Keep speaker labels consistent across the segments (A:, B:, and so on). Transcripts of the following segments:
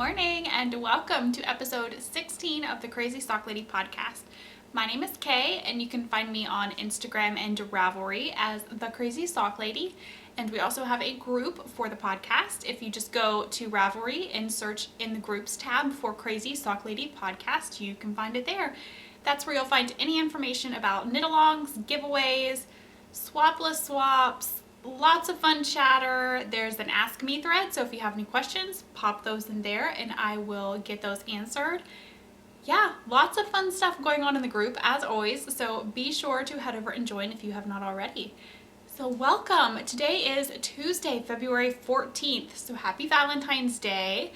A: morning and welcome to episode 16 of the Crazy Sock Lady podcast. My name is Kay and you can find me on Instagram and Ravelry as the Crazy Sock Lady. And we also have a group for the podcast. If you just go to Ravelry and search in the groups tab for Crazy Sock Lady podcast, you can find it there. That's where you'll find any information about knit-alongs, giveaways, swapless swaps, lots of fun chatter. There's an Ask Me thread, so if you have any questions, pop those in there and I will get those answered. Yeah, lots of fun stuff going on in the group as always, so be sure to head over and join if you have not already. So welcome. Today is Tuesday, February 14th, so happy Valentine's Day.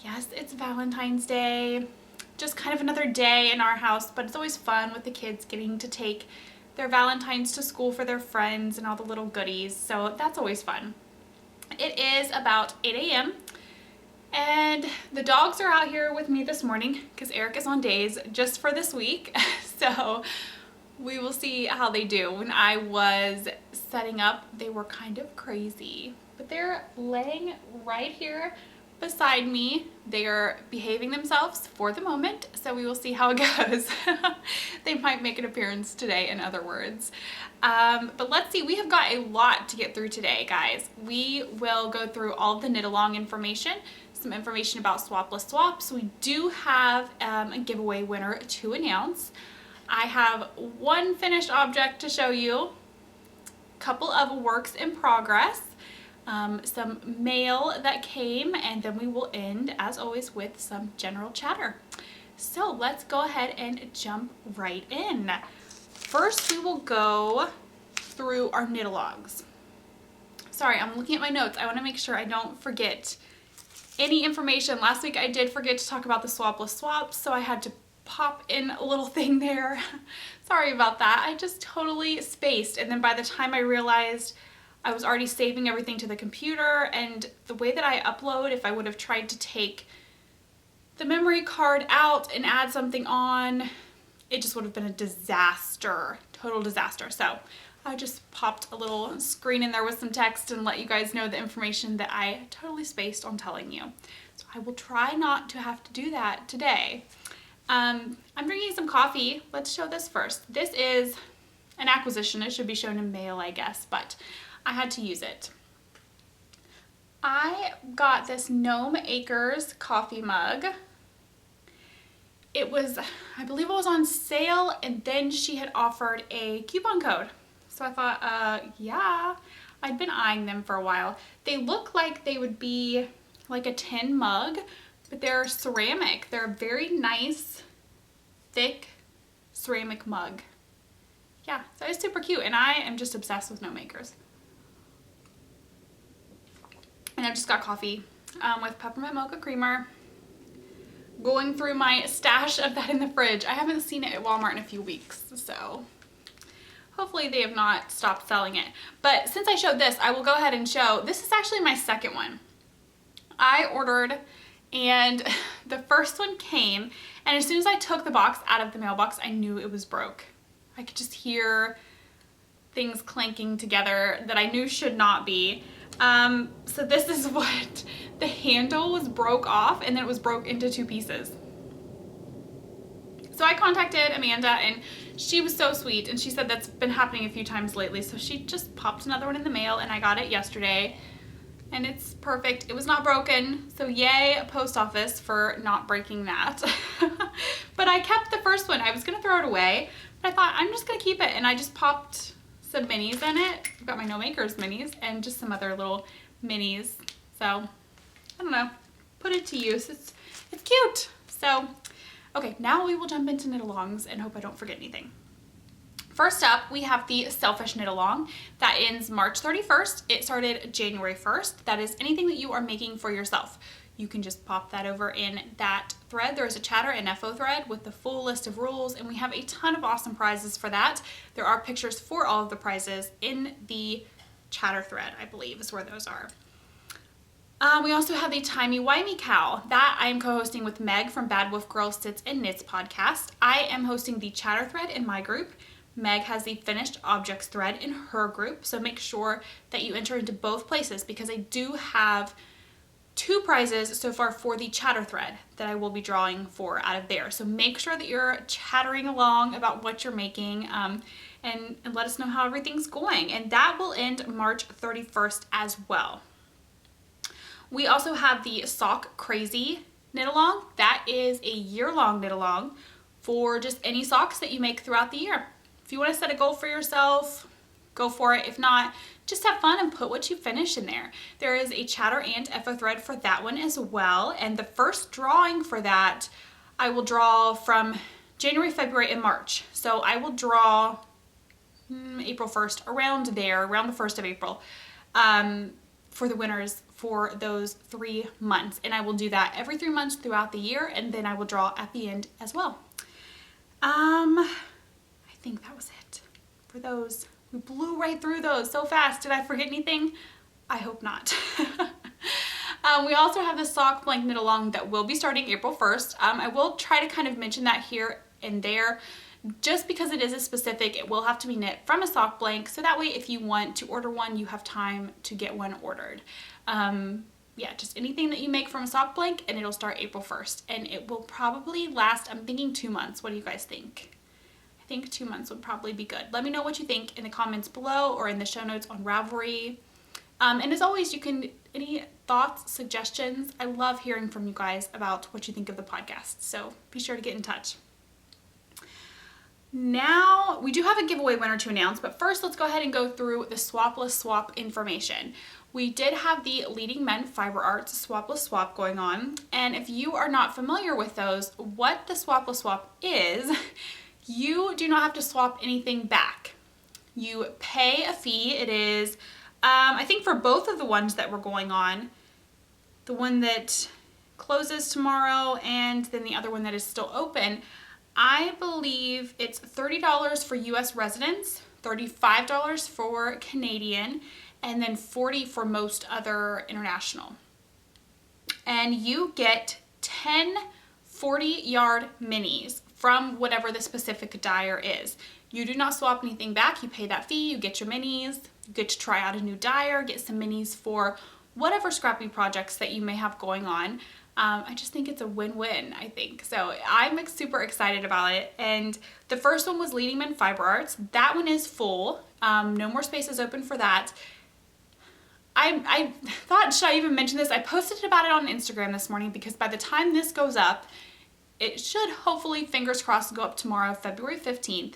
A: Yes, it's Valentine's Day. Just kind of another day in our house, but it's always fun with the kids getting to take their Valentines to school for their friends and all the little goodies, so that's always fun. It is about 8 a.m. and the dogs are out here with me this morning because Eric is on days just for this week, so we will see how they do. When I was setting up, they were kind of crazy, but they're laying right here beside me. They are behaving themselves for the moment, so we will see how it goes. They might make an appearance today, in other words. But let's see, we have got a lot to get through today, guys. We will go through all the knit-along information, some information about swapless swaps. We do have a giveaway winner to announce. I have one finished object to show you, a couple of works in progress, some mail that came, and then we will end, as always, with some general chatter. So let's go ahead and jump right in. First, we will go through our knit-alongs. Sorry, I'm looking at my notes. I want to make sure I don't forget any information. Last week I did forget to talk about the swapless swaps, so I had to pop in a little thing there. Sorry about that. I just totally spaced, and then by the time I realized I was already saving everything to the computer, and the way that I upload, if I would have tried to take the memory card out and add something on, it just would have been a disaster, total disaster. So I just popped a little screen in there with some text and let you guys know the information that I totally spaced on telling you. So I will try not to have to do that today. I'm drinking some coffee. Let's show this first. This is an acquisition. It should be shown in mail, I guess, but I had to use it. I got this Gnome Acres coffee mug. It was, I believe it was on sale, and then she had offered a coupon code. So I thought, yeah, I'd been eyeing them for a while. They look like they would be like a tin mug, but they're ceramic. They're a very nice, thick ceramic mug. Yeah, so it's super cute, and I am just obsessed with Gnome Acres. And I just got coffee with peppermint mocha creamer. Going through my stash of that in the fridge. I haven't seen it at Walmart in a few weeks, so hopefully they have not stopped selling it. But since I showed this, I will go ahead and show, this is actually my second one. I ordered, and the first one came, and as soon as I took the box out of the mailbox, I knew it was broke. I could just hear things clanking together that I knew should not be. So this is what the handle was broke off, and then it was broke into two pieces. So I contacted Amanda, and she was so sweet, and she said that's been happening a few times lately, so she just popped another one in the mail, and I got it yesterday, and it's perfect. It was not broken, so yay post office for not breaking that. But I kept the first one. I was gonna throw it away, but I thought I'm just gonna keep it, and I just popped some minis in it. I've got my Gnome Acres minis and just some other little minis. So, I don't know, put it to use. It's cute. So, okay, now we will jump into knit-alongs and hope I don't forget anything. First up, we have the Selfish Knit-Along. That ends March 31st. It started January 1st. That is anything that you are making for yourself. You can just pop that over in that thread. There is a chatter and FO thread with the full list of rules, and we have a ton of awesome prizes for that. There are pictures for all of the prizes in the chatter thread, I believe is where those are. We also have the Timey Wimey Cow. That I am co-hosting with Meg from Bad Wolf Girl Stits and Knits podcast. I am hosting the chatter thread in my group. Meg has the finished objects thread in her group, so make sure that you enter into both places because I do have 2 prizes so far for the chatter thread that I will be drawing for out of there. So make sure that you're chattering along about what you're making, and let us know how everything's going. And that will end March 31st as well. We also have the Sock Crazy knit along. That is a year-long knit along for just any socks that you make throughout the year. If you want to set a goal for yourself, go for it. If not, just have fun and put what you finish in there. There is a chatter and FO thread for that one as well. And the first drawing for that, I will draw from January, February, and March. So I will draw April 1st, around there, around the 1st of April, for the winners for those 3 months. And I will do that every 3 months throughout the year, and then I will draw at the end as well. I think that was it for those. We blew right through those so fast. Did I forget anything? I hope not. We also have the sock blank knit along that will be starting April 1st. I will try to kind of mention that here and there, just because it is a specific, it will have to be knit from a sock blank. So that way, if you want to order one, you have time to get one ordered. Yeah, just anything that you make from a sock blank, and it'll start April 1st. And it will probably last, I'm thinking 2 months. What do you guys think? I think 2 months would probably be good. Let me know what you think in the comments below or in the show notes on Ravelry. And as always, any thoughts, suggestions, I love hearing from you guys about what you think of the podcast. So be sure to get in touch. Now, we do have a giveaway winner to announce, but first let's go ahead and go through the Swapless Swap information. We did have the Leading Men Fiber Arts Swapless Swap going on, and if you are not familiar with those, what the Swapless Swap is, you do not have to swap anything back. You pay a fee. It is, I think for both of the ones that were going on, the one that closes tomorrow and then the other one that is still open, I believe it's $30 for US residents, $35 for Canadian, and then $40 for most other international. And you get 10 40-yard minis from whatever the specific dyer is. You do not swap anything back. You pay that fee, you get your minis, you get to try out a new dyer, get some minis for whatever scrappy projects that you may have going on. I just think it's a win-win, I think. So I'm super excited about it. And the first one was Leading Men Fiber Arts. That one is full. No more spaces open for that. I thought, should I even mention this? I posted about it on Instagram this morning because by the time this goes up, it should hopefully, fingers crossed, go up tomorrow, February 15th.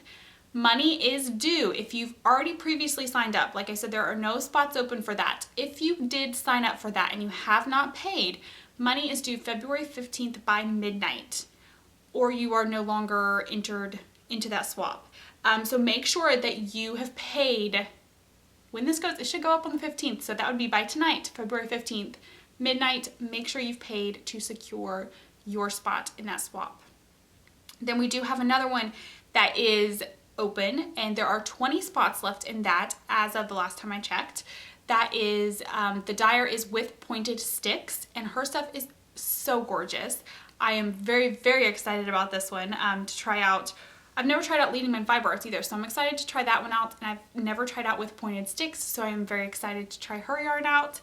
A: Money is due if you've already previously signed up. Like I said, there are no spots open for that. If you did sign up for that and you have not paid, money is due February 15th by midnight, or you are no longer entered into that swap. So make sure that you have paid. When this goes, it should go up on the 15th. So that would be by tonight, February 15th, midnight. Make sure you've paid to secure your spot in that swap. Then we do have another one that is open, and there are 20 spots left in that as of the last time I checked. That is, the dyer is with pointed sticks, and her stuff is so gorgeous. I am very, very excited about this one to try out. I've never tried out Leading Men Fiber Arts either, so I'm excited to try that one out, and I've never tried out with pointed sticks, so I am very excited to try her yarn out.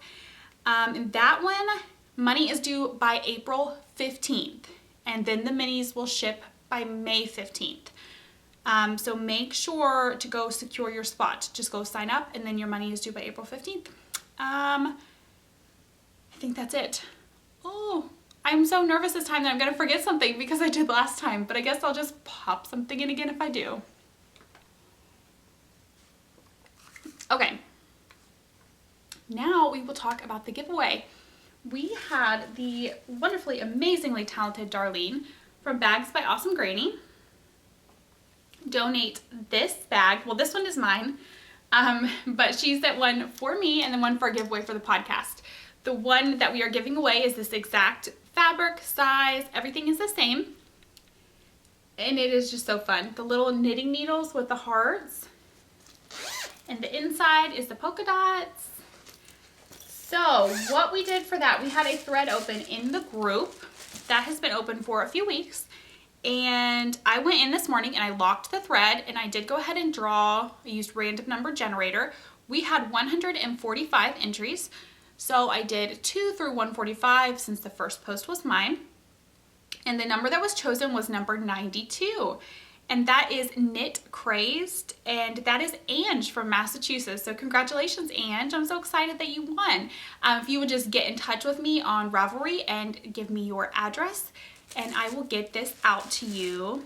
A: And that one, money is due by April 15th, and then the minis will ship by May 15th. So make sure to go secure your spot. Just go sign up, and then your money is due by April 15th. I think that's it. Oh, I'm so nervous this time that I'm going to forget something because I did last time, but I guess I'll just pop something in again if I do. Okay. Now we will talk about the giveaway. We had the wonderfully, amazingly talented Darlene from Bags by Awesome Granny donate this bag. Well, this one is mine, but she sent one for me and then one for a giveaway for the podcast. The one that we are giving away is this exact fabric, size, everything is the same. And it is just so fun. The little knitting needles with the hearts. And the inside is the polka dots. So what we did for that, we had a thread open in the group that has been open for a few weeks. And I went in this morning and I locked the thread, and I did go ahead and draw. I used random number generator. We had 145 entries. So I did 2 through 145 since the first post was mine. And the number that was chosen was number 92. And that is Knit Crazed, and that is Ange from Massachusetts. So congratulations, Ange. I'm so excited that you won. If you would just get in touch with me on Ravelry and give me your address, and I will get this out to you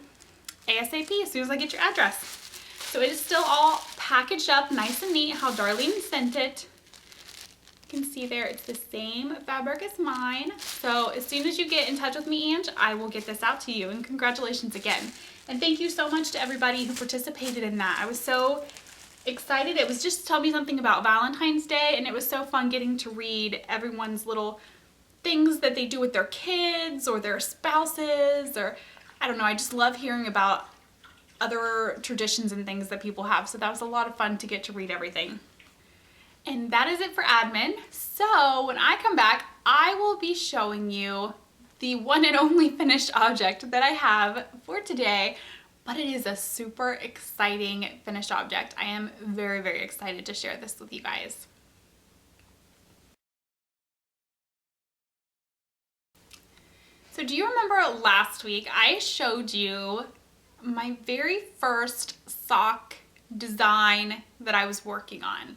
A: ASAP as soon as I get your address. So it is still all packaged up nice and neat how Darlene sent it. You can see there it's the same fabric as mine. So as soon as you get in touch with me, Ange, I will get this out to you, and congratulations again. And thank you so much to everybody who participated in that. I was so excited. It was just Tell Me Something About Valentine's Day, and it was so fun getting to read everyone's little things that they do with their kids or their spouses, or I don't know, I just love hearing about other traditions and things that people have. So that was a lot of fun to get to read everything. And that is it for admin. So when I come back, I will be showing you the one and only finished object that I have for today, but it is a super exciting finished object. I am very, very excited to share this with you guys. So do you remember last week I showed you my very first sock design that I was working on?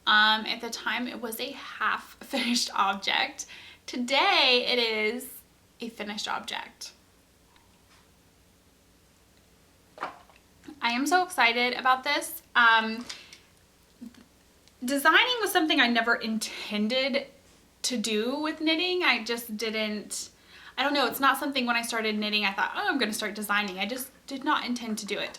A: At the time it was a half finished object. Today it is a finished object. I am so excited about this. Designing was something I never intended to do with knitting. I just didn't, I don't know, it's not something when I started knitting I thought, oh, I'm gonna start designing. I just did not intend to do it.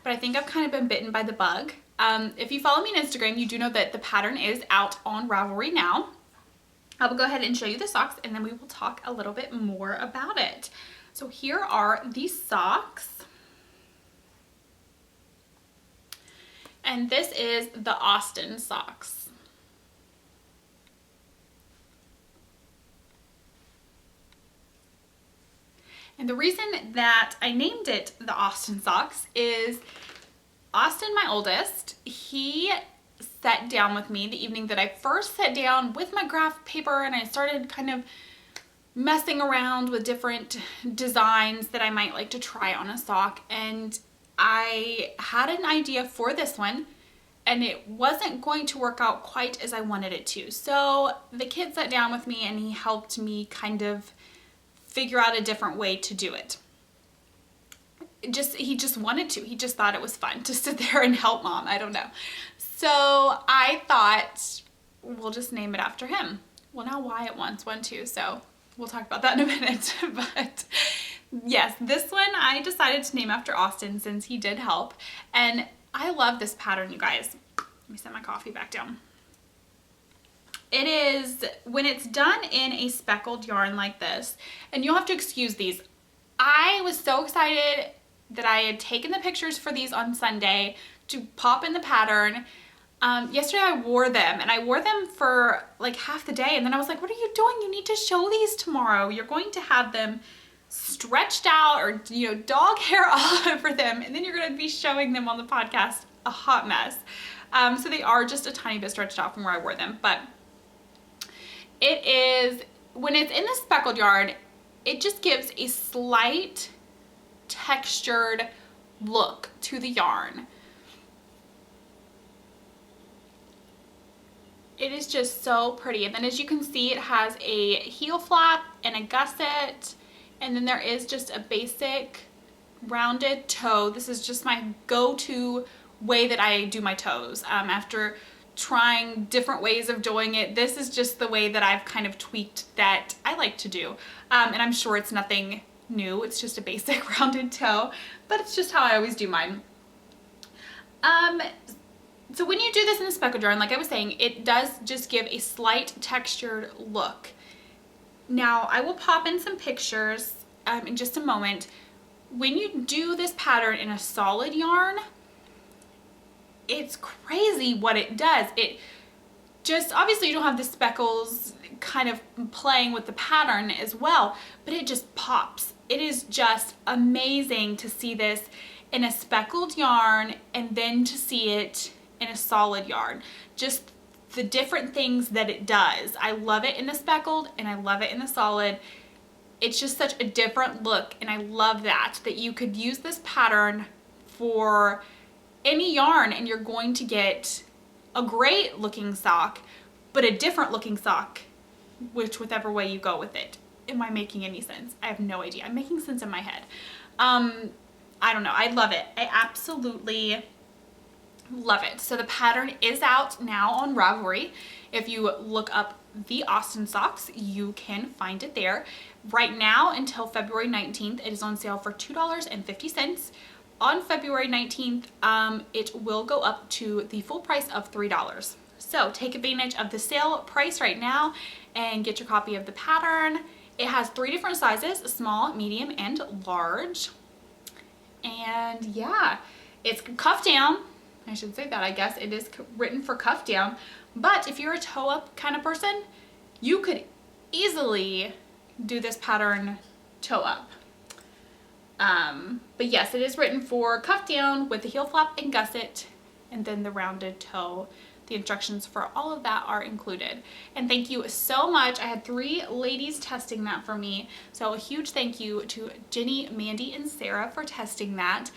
A: But I think I've kind of been bitten by the bug. If you follow me on Instagram, you do know that the pattern is out on Ravelry now. I will go ahead and show you the socks, and then we will talk a little bit more about it. So here are these socks. And this is the Austin socks. And the reason that I named it the Austin socks is Austin, my oldest, he sat down with me the evening that I first sat down with my graph paper, and I started kind of messing around with different designs that I might like to try on a sock. And I had an idea for this one, and it wasn't going to work out quite as I wanted it to. So the kid sat down with me and he helped me kind of figure out a different way to do it. He just wanted to. He just thought it was fun to sit there and help mom. I don't know. So I thought we'll just name it after him. Well, now Wyatt wants one too, so we'll talk about that in a minute. But yes, this one I decided to name after Austin since he did help. And I love this pattern, you guys. Let me set my coffee back down. It is, when it's done in a speckled yarn like this, and you'll have to excuse these. I was so excited that I had taken the pictures for these on Sunday to pop in the pattern. Yesterday I wore them, and I wore them for like half the day, and then I was like, what are you doing? You need to show these tomorrow. You're going to have them stretched out, or dog hair all over them, and then you're going to be showing them on the podcast a hot mess. So they are just a tiny bit stretched out from where I wore them, but it is, when it's in the speckled yarn, it just gives a slight textured look to the yarn. It is just so pretty. And then as you can see, it has a heel flap and a gusset, and then there is just a basic rounded toe. This is just my go-to way that I do my toes. After trying different ways of doing it, this is just the way that I've kind of tweaked that I like to do. And I'm sure it's nothing new, it's just a basic rounded toe, but it's just how I always do mine. So when you do this in the speckled yarn, like I was saying, it does just give a slight textured look. Now I will pop in some pictures in just a moment. When you do this pattern in a solid yarn, it's crazy what it does. It just, obviously you don't have the speckles kind of playing with the pattern as well, but it just pops. It is just amazing to see this in a speckled yarn and then to see it in a solid yarn. Just the different things that it does. I love it in the speckled and I love it in the solid. It's just such a different look, and I love that you could use this pattern for any yarn and you're going to get a great looking sock, but a different looking sock, whichever way you go with it. Am I making any sense? I have no idea. I'm making sense in my head. I don't know. I love it. I absolutely love it. So the pattern is out now on Ravelry. If you look up the Austin socks, you can find it there. Right now until February 19th, it is on sale for $2.50. On February 19th, it will go up to the full price of $3. So take advantage of the sale price right now and get your copy of the pattern. It has 3 different sizes: small, medium, and large. And yeah, it's cuff down. I should say that, I guess. It is written for cuff down. But if you're a toe up kind of person, you could easily do this pattern toe up. But yes, it is written for cuff down with the heel flap and gusset, and then the rounded toe. The instructions for all of that are included. And thank you so much. I had 3 ladies testing that for me. So a huge thank you to Jenny, Mandy, and Sarah for testing that.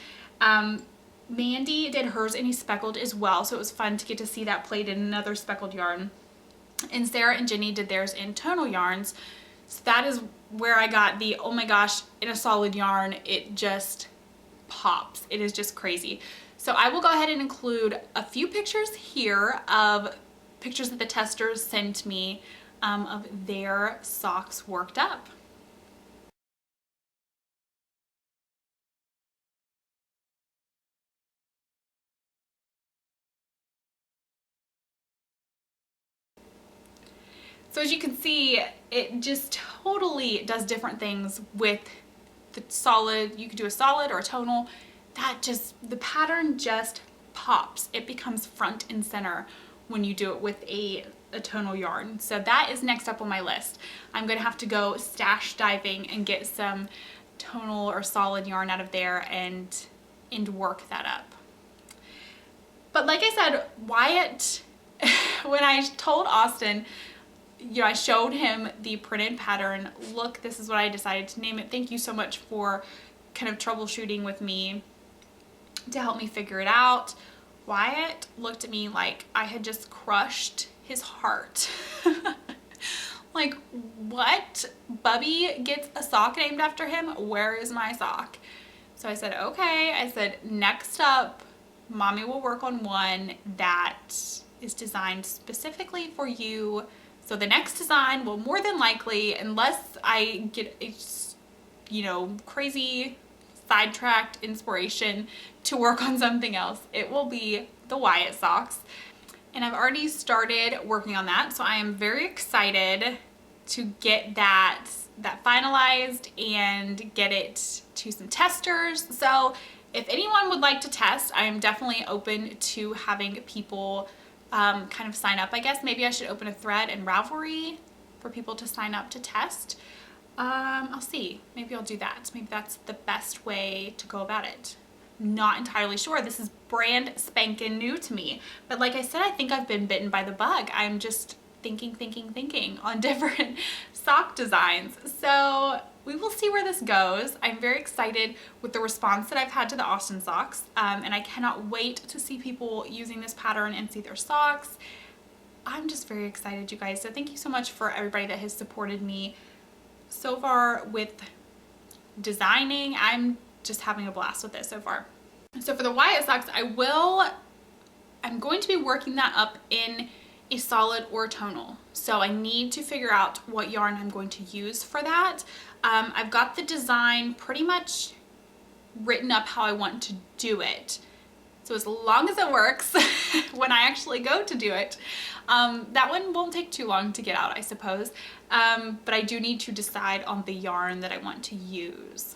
A: Mandy did hers in a speckled as well, so it was fun to get to see that played in another speckled yarn. And Sarah and Jenny did theirs in tonal yarns. So that is where I got the, oh my gosh, in a solid yarn, it just pops. It is just crazy. So I will go ahead and include a few pictures here of pictures that the testers sent me of their socks worked up. So as you can see, it just totally does different things with the solid. You could do a solid or a tonal. The pattern just pops. It becomes front and center when you do it with a tonal yarn. So that is next up on my list. I'm gonna have to go stash diving and get some tonal or solid yarn out of there and work that up. But like I said, Wyatt, when I told Austin, you know, I showed him the printed pattern. Look, this is what I decided to name it. Thank you so much for kind of troubleshooting with me to help me figure it out. Wyatt looked at me like I had just crushed his heart. Like, what? Bubby gets a sock named after him? Where is my sock? So I said, okay. I said, next up, Mommy will work on one that is designed specifically for you. So the next design will more than likely, unless I get a, you know, crazy sidetracked inspiration to work on something else, it will be the Wyatt socks. And I've already started working on that, so I am very excited to get that finalized and get it to some testers. So if anyone would like to test, I am definitely open to having people kind of sign up, I guess. Maybe I should open a thread in Ravelry for people to sign up to test. I'll see. Maybe I'll do that. Maybe that's the best way to go about it. Not entirely sure. This is brand spanking new to me. But like I said, I think I've been bitten by the bug. I'm just thinking on different sock designs. So we will see where this goes. I'm very excited with the response that I've had to the Austin socks. And I cannot wait to see people using this pattern and see their socks. I'm just very excited, you guys. So thank you so much for everybody that has supported me so far with designing. I'm just having a blast with this so far. So for the Wyatt socks, I'm going to be working that up in a solid or tonal. So I need to figure out what yarn I'm going to use for that. I've got the design pretty much written up how I want to do it. So as long as it works when I actually go to do it, that one won't take too long to get out, I suppose. But I do need to decide on the yarn that I want to use.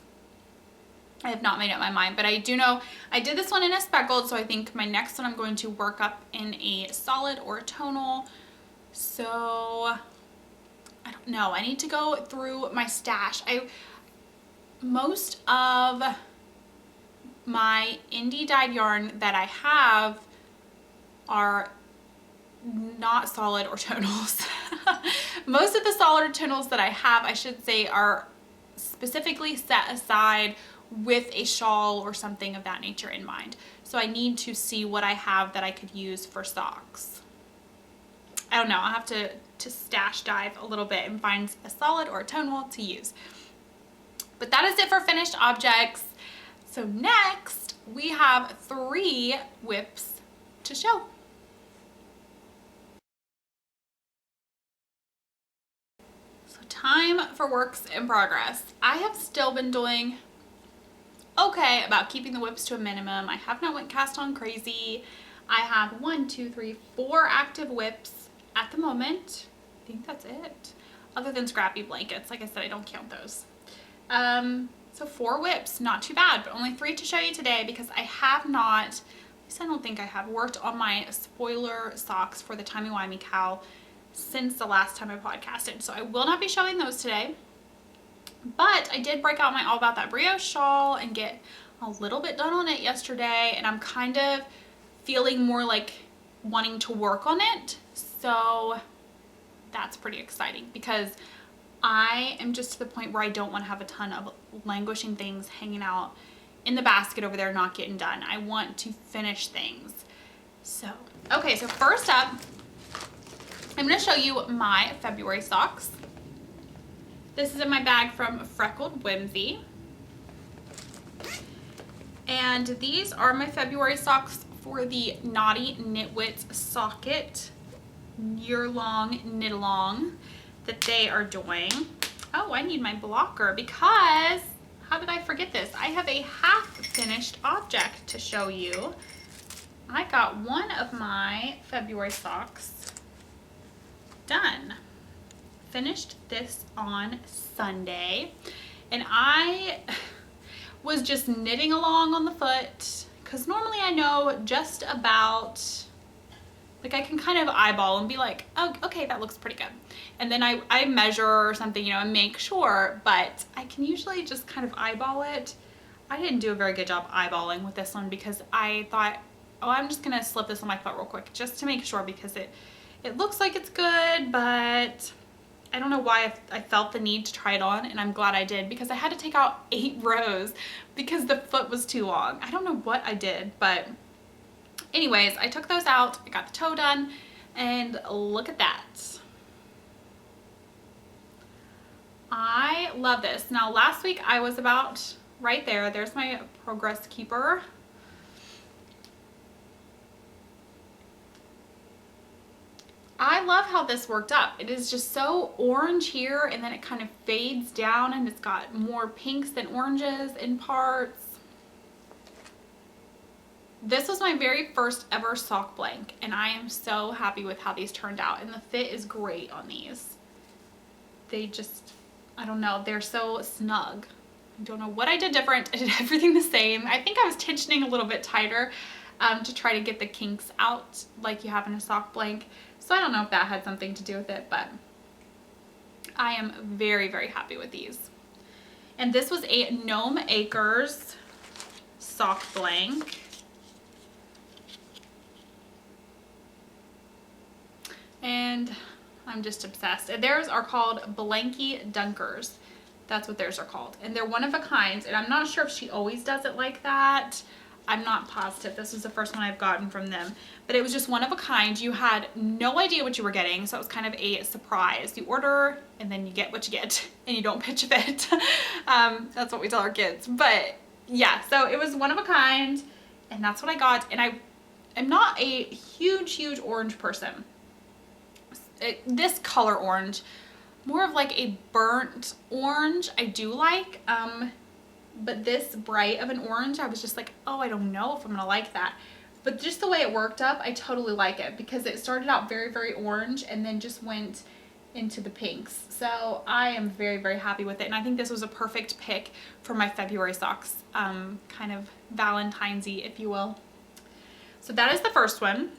A: I have not made up my mind, but I do know I did this one in a speckled, so I think my next one I'm going to work up in a solid or a tonal. So I don't know. I need to go through my stash. Most of my indie dyed yarn that I have are not solid or tonals. Most of the solid tonals that I have, I should say, are specifically set aside with a shawl or something of that nature in mind. So I need to see what I have that I could use for socks. I don't know, I'll have to stash dive a little bit and find a solid or a tonal to use. But that is it for finished objects. So next we have 3 whips to show. So time for works in progress. I have still been doing okay about keeping the whips to a minimum. I have not went cast on crazy. I have 1, 2, 3, 4 active whips at the moment. I think that's it. Other than scrappy blankets. Like I said, I don't count those. So 4 whips, not too bad, but only 3 to show you today because I have not, at least I don't think I have, worked on my spoiler socks for the timey-wimey cow since the last time I podcasted. So I will not be showing those today. But I did break out my All About That Brioche shawl and get a little bit done on it yesterday, and I'm kind of feeling more like wanting to work on it. So that's pretty exciting because I am just to the point where I don't want to have a ton of languishing things hanging out in the basket over there not getting done. I want to finish things. So, okay, so first up, I'm going to show you my February socks. This is in my bag from Freckled Whimsy. And these are my February socks for the Naughty Knitwits Socket year-long knit-along that they are doing. Oh, I need my blocker because, how did I forget this? I have a half-finished object to show you. I got one of my February socks done. Finished this on Sunday, and I was just knitting along on the foot because normally I know just about, like I can kind of eyeball and be like, oh, okay, that looks pretty good. And then I measure or something, you know, and make sure, but I can usually just kind of eyeball it. I didn't do a very good job eyeballing with this one because I thought, oh, I'm just gonna slip this on my foot real quick just to make sure because it looks like it's good, but I don't know why I felt the need to try it on, and I'm glad I did because I had to take out 8 rows because the foot was too long. I don't know what I did, but anyways, I took those out, I got the toe done, and look at that. I love this. Now last week I was about right there. There's my progress keeper. I love how this worked up. It is just so orange here, and then it kind of fades down, and it's got more pinks than oranges in parts. This was my very first ever sock blank, and I am so happy with how these turned out, and the fit is great on these. They just, I don't know, they're so snug. I don't know what I did different. I did everything the same. I think I was tensioning a little bit tighter to try to get the kinks out like you have in a sock blank. So I don't know if that had something to do with it, but I am very, very happy with these. And this was a Gnome Acres sock blank. And I'm just obsessed. And theirs are called Blanky Dunkers. That's what theirs are called. And they're one of a kind. And I'm not sure if she always does it like that. I'm not positive. This was the first one I've gotten from them. But it was just one of a kind. You had no idea what you were getting. So it was kind of a surprise. You order and then you get what you get. And you don't pitch a fit. That's what we tell our kids. But yeah, so it was one of a kind. And that's what I got. And I am not a huge orange person. This color orange, more of like a burnt orange, I do like. But this bright of an orange, I was just like, oh, I don't know if I'm gonna like that. But just the way it worked up, I totally like it because it started out very, very orange and then just went into the pinks. So I am very, very happy with it. And I think this was a perfect pick for my February socks, kind of Valentine's-y, if you will. So that is the first one.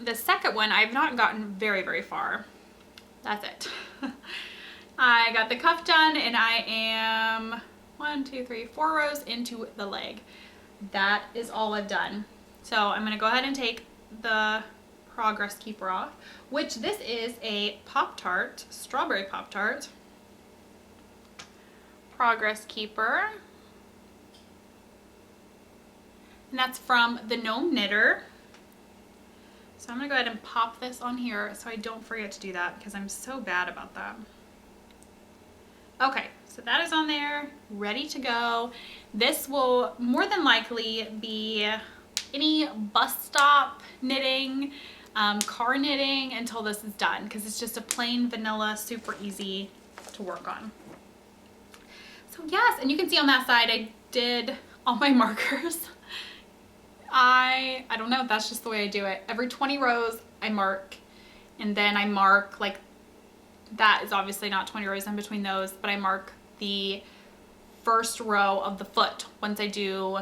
A: The second one, I've not gotten very, very far. That's it. I got the cuff done and I am 1, 2, 3, 4 rows into the leg. That is all I've done. So I'm going to go ahead and take the Progress Keeper off, which this is a Pop-Tart, strawberry Pop-Tart. Progress Keeper. And that's from the Gnome Knitter. So I'm going to go ahead and pop this on here so I don't forget to do that because I'm so bad about that. Okay, so that is on there, ready to go. This will more than likely be any bus stop knitting, car knitting until this is done because it's just a plain vanilla, super easy to work on. So yes, and you can see on that side I did all my markers. I don't know, that's just the way I do it. Every 20 rows I mark, and then I mark, like, that is obviously not 20 rows in between those, but I mark the first row of the foot once I do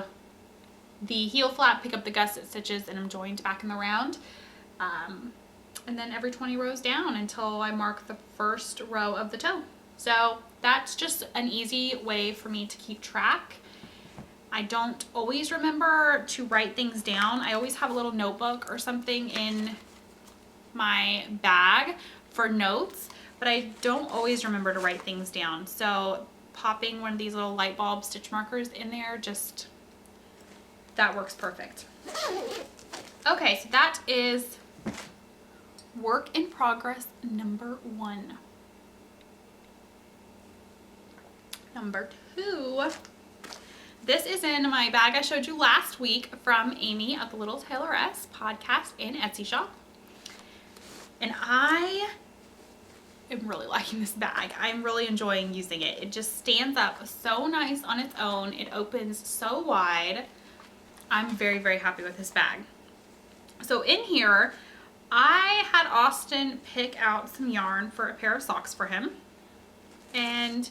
A: the heel flap, pick up the gusset stitches, and I'm joined back in the round. And then every 20 rows down until I mark the first row of the toe. So that's just an easy way for me to keep track. I don't always remember to write things down. I always have a little notebook or something in my bag for notes, but I don't always remember to write things down. So popping one of these little light bulb stitch markers in there, just, that works perfect. Okay, so that is work in progress number 1. Number 2. This is in my bag I showed you last week from Amy at the Little Tailoress podcast and Etsy shop. And I am really liking this bag. I'm really enjoying using it. It just stands up so nice on its own. It opens so wide. I'm very, very happy with this bag. So in here, I had Austin pick out some yarn for a pair of socks for him. And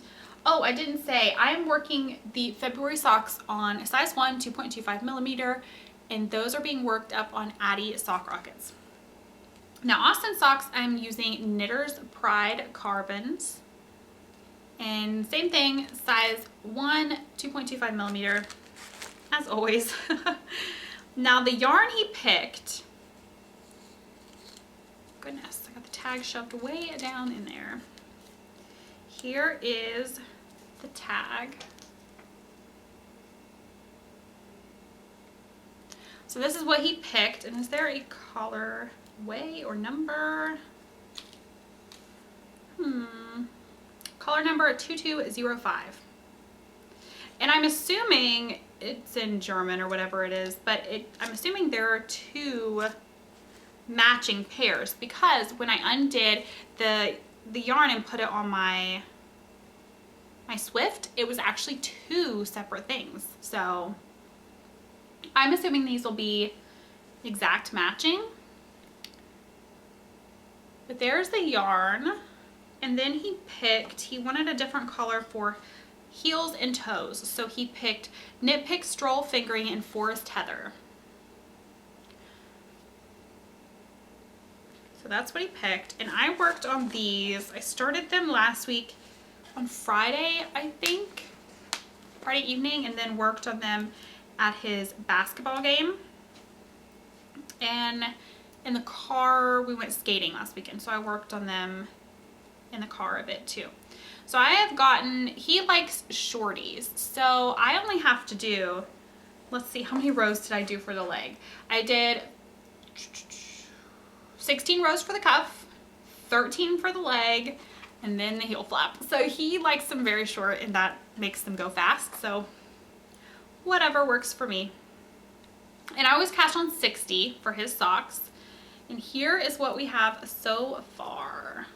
A: oh, I didn't say, I am working the February socks on a size 1, 2.25 millimeter, and those are being worked up on Addy Sock Rockets. Now, Austin socks, I'm using Knitter's Pride Carbons, and same thing, size 1, 2.25 millimeter, as always. Now, the yarn he picked, goodness, I got the tag shoved way down in there. Here is the tag. So this is what he picked, and is there a color way or number? Color number 2205. And I'm assuming it's in German or whatever it is, but I'm assuming there are 2 matching pairs because when I undid the yarn and put it on my Swift, it was actually 2 separate things. So I'm assuming these will be exact matching. But there's the yarn. And then he wanted a different color for heels and toes. So he picked Knit Pick Stroll Fingering and Forest Heather. So that's what he picked. And I worked on these. I started them last week on Friday, I think. Friday evening, and then worked on them at his basketball game. And in the car, we went skating last weekend, so I worked on them in the car a bit too. So I have gotten, he likes shorties, so I only have to do, let's see, how many rows did I do for the leg? I did 16 rows for the cuff, 13 for the leg, and then the heel flap. So he likes them very short, and that makes them go fast, so whatever works for me. And I always cash on 60 for his socks. And here is what we have so far.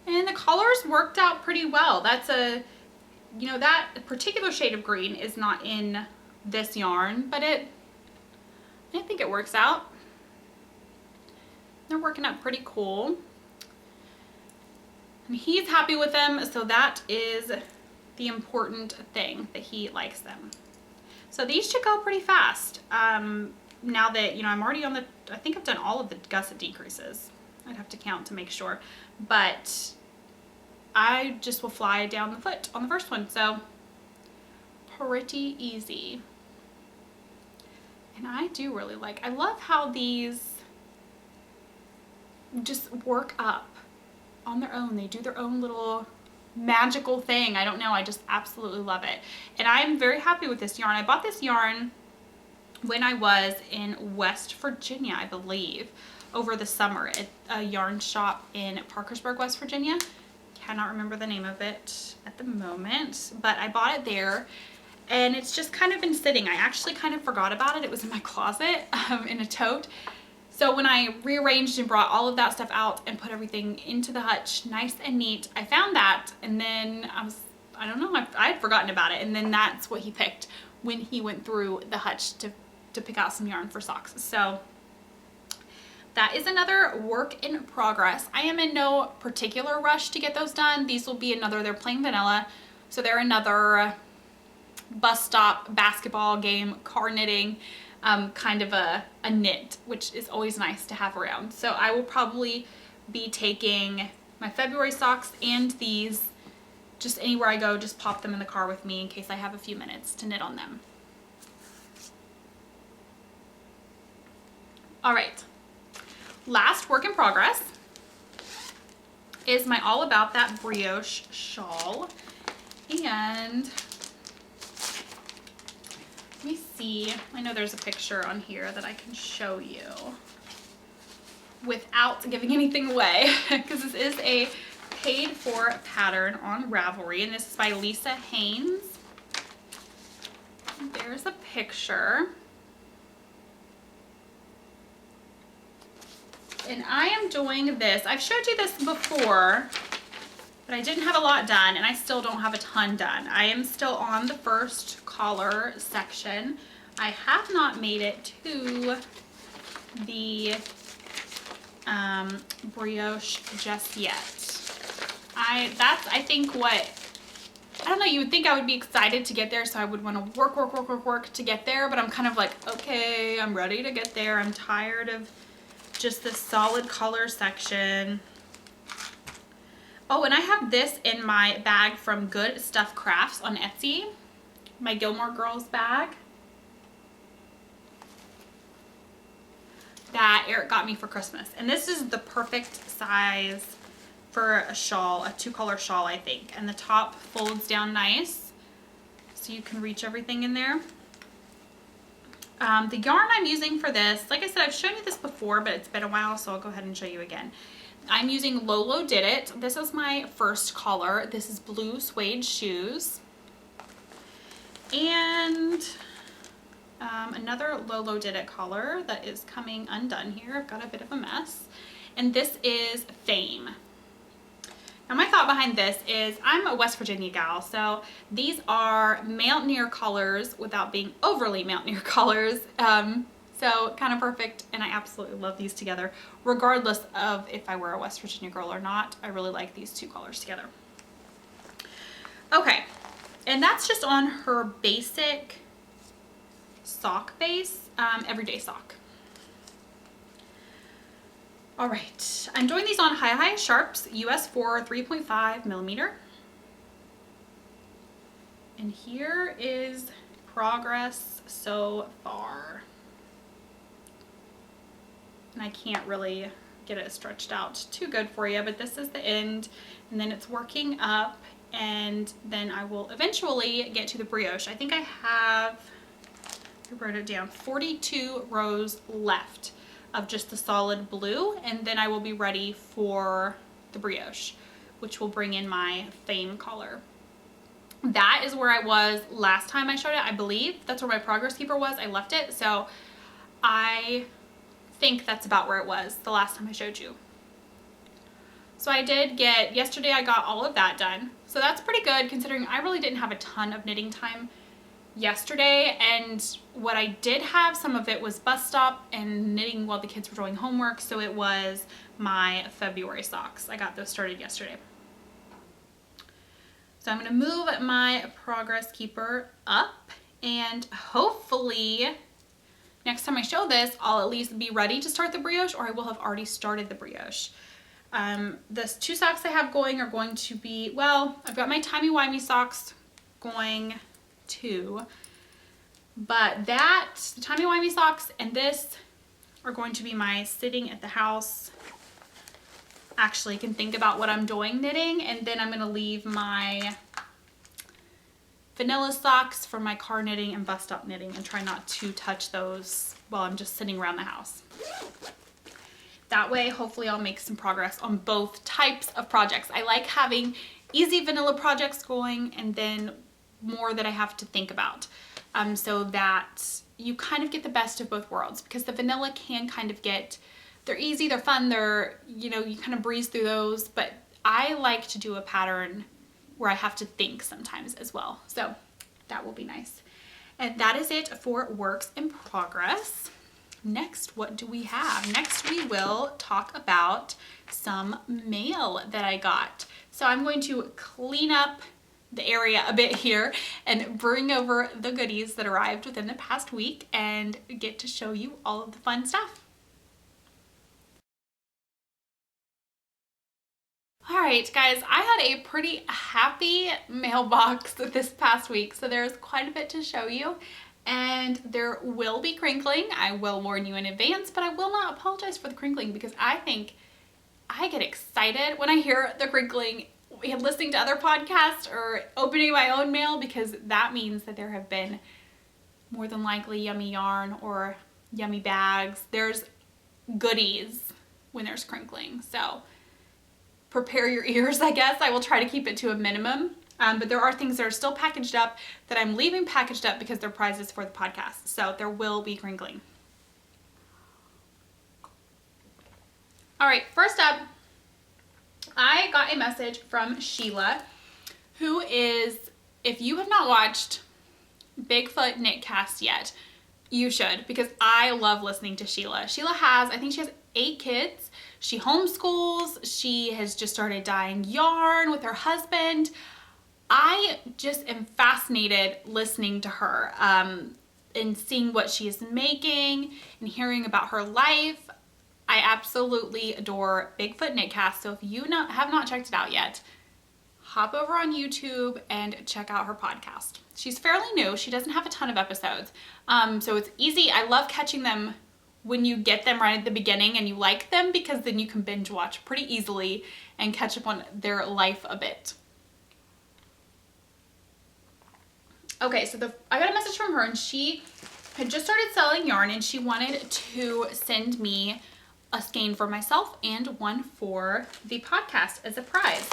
A: And the colors worked out pretty well. That's a, you know, that particular shade of green is not in this yarn, but I think it works out. They're working out pretty cool. And he's happy with them, so that is the important thing, that he likes them. So these should go pretty fast. Now that, you know, I'm already on the, I think I've done all of the gusset decreases. I'd have to count to make sure, but I just will fly down the foot on the first one. So pretty easy. And I do really like, I love how these just work up on their own. They do their own little magical thing. I don't know, I just absolutely love it. And I'm very happy with this yarn. I bought this yarn when I was in West Virginia, I believe, over the summer at a yarn shop in Parkersburg, West Virginia. Cannot remember the name of it at the moment, but I bought it there. And it's just kind of been sitting. I actually kind of forgot about it. It was in my closet in a tote. So when I rearranged and brought all of that stuff out and put everything into the hutch nice and neat, I found that, and then I don't know, I had forgotten about it, and then that's what he picked when he went through the hutch to pick out some yarn for socks. So that is another work in progress. I am in no particular rush to get those done. These will be they're plain vanilla, so they're another bus stop, basketball game, car knitting, kind of a knit, which is always nice to have around. So I will probably be taking my February socks and these just anywhere I go, just pop them in the car with me in case I have a few minutes to knit on them. All right, last work in progress is my All About That brioche shawl. And let me see, I know there's a picture on here that I can show you without giving anything away, because this is a paid for pattern on Ravelry, and this is by Lisa Haynes. There's a picture. And I am doing this, I've showed you this before, but I didn't have a lot done, and I still don't have a ton done. I am still on the first collar section. I have not made it to the brioche just yet. That's I think what, I don't know, you would think I would be excited to get there, so I would want to work to get there, but I'm kind of like, okay, I'm ready to get there. I'm tired of just this solid color section. Oh, and I have this in my bag from Good Stuff Crafts on Etsy, my Gilmore Girls bag that Eric got me for Christmas. And this is the perfect size for a shawl, a 2-color shawl, I think. And the top folds down nice, so you can reach everything in there. The yarn I'm using for this, like I said, I've shown you this before, but it's been a while, so I'll go ahead and show you again. I'm using Lolo Did It. This is my first collar. This is Blue Suede Shoes. And another Lolo Did It collar that is coming undone here. I've got a bit of a mess. And this is Fame. Now my thought behind this is I'm a West Virginia gal, so these are mountaineer colors without being overly mountaineer colors. So kind of perfect, and I absolutely love these together. Regardless of if I were a West Virginia girl or not, I really like these 2 colors together. Okay, and that's just on her basic sock base, everyday sock. All right, I'm doing these on High Sharps US 4 3.5 millimeter. And here is progress so far. And I can't really get it stretched out too good for you, but this is the end, and then it's working up, and then I will eventually get to the brioche. I think I have, I wrote it down, 42 rows left of just the solid blue, and then I will be ready for the brioche, which will bring in my Fame collar. That is where I was last time I showed it. I believe that's where my progress keeper was. I left it, so I think that's about where it was the last time I showed you. So I did get, yesterday I got all of that done. So that's pretty good considering I really didn't have a ton of knitting time yesterday, and what I did have, some of it was bus stop and knitting while the kids were doing homework, so it was my February socks. I got those started yesterday. So I'm going to move my progress keeper up, and hopefully next time I show this, I'll at least be ready to start the brioche, or I will have already started the brioche. The 2 socks I have going are going to be, well, I've got my timey-wimey socks going too. But that, the timey-wimey socks and this are going to be my sitting at the house. Actually can think about what I'm doing knitting, and then I'm going to leave my vanilla socks for my car knitting and bus stop knitting and try not to touch those while I'm just sitting around the house. That way, hopefully I'll make some progress on both types of projects. I like having easy vanilla projects going and then more that I have to think about, so that you kind of get the best of both worlds, because the vanilla can kind of get, they're easy, they're fun, they're, you know, you kind of breeze through those, but I like to do a pattern where I have to think sometimes as well. So that will be nice. And that is it for works in progress. Next, what do we have? Next, we will talk about some mail that I got. So I'm going to clean up the area a bit here and bring over the goodies that arrived within the past week and get to show you all of the fun stuff. All right, guys, I had a pretty happy mailbox this past week, so there's quite a bit to show you, and there will be crinkling. I will warn you in advance, but I will not apologize for the crinkling because I think I get excited when I hear the crinkling listening to other podcasts or opening my own mail, because that means that there have been more than likely yummy yarn or yummy bags. There's goodies when there's crinkling, so prepare your ears, I guess. I will try to keep it to a minimum, but there are things that are still packaged up that I'm leaving packaged up because they're prizes for the podcast, so there will be crinkling. All right, first up, I got a message from Sheila, who is, if you have not watched Bigfoot Knitcast yet, you should, because I love listening to Sheila. Sheila has, I think she has 8 kids. She homeschools. She has just started dyeing yarn with her husband. I just am fascinated listening to her and seeing what she is making and hearing about her life. I absolutely adore Bigfoot Knitcast, so if you have not checked it out yet, hop over on YouTube and check out her podcast. She's fairly new. She doesn't have a ton of episodes, so it's easy. I love catching them when you get them right at the beginning and you like them, because then you can binge watch pretty easily and catch up on their life a bit. Okay, so I got a message from her, and she had just started selling yarn, and she wanted to send me a skein for myself and one for the podcast as a prize.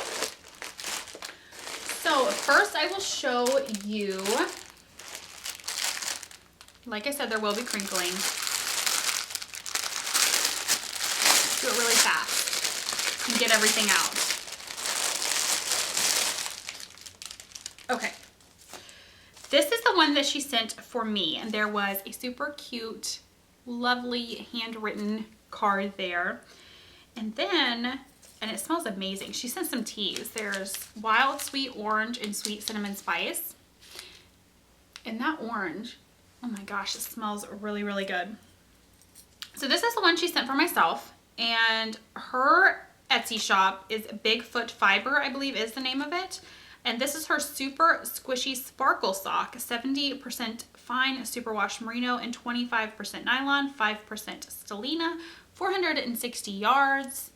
A: So first I will show you, like I said, there will be crinkling. Do it really fast and get everything out. Okay. This is the one that she sent for me, and there was a super cute, lovely handwritten card there. And then, and it smells amazing, she sent some teas. There's wild sweet orange and sweet cinnamon spice. And that orange, oh my gosh, it smells really, really good. So this is the one she sent for myself, and her Etsy shop is Bigfoot Fiber, I believe is the name of it. And this is her super squishy sparkle sock, 70% fine superwash merino and 25% nylon, 5% stellina, 460 yards.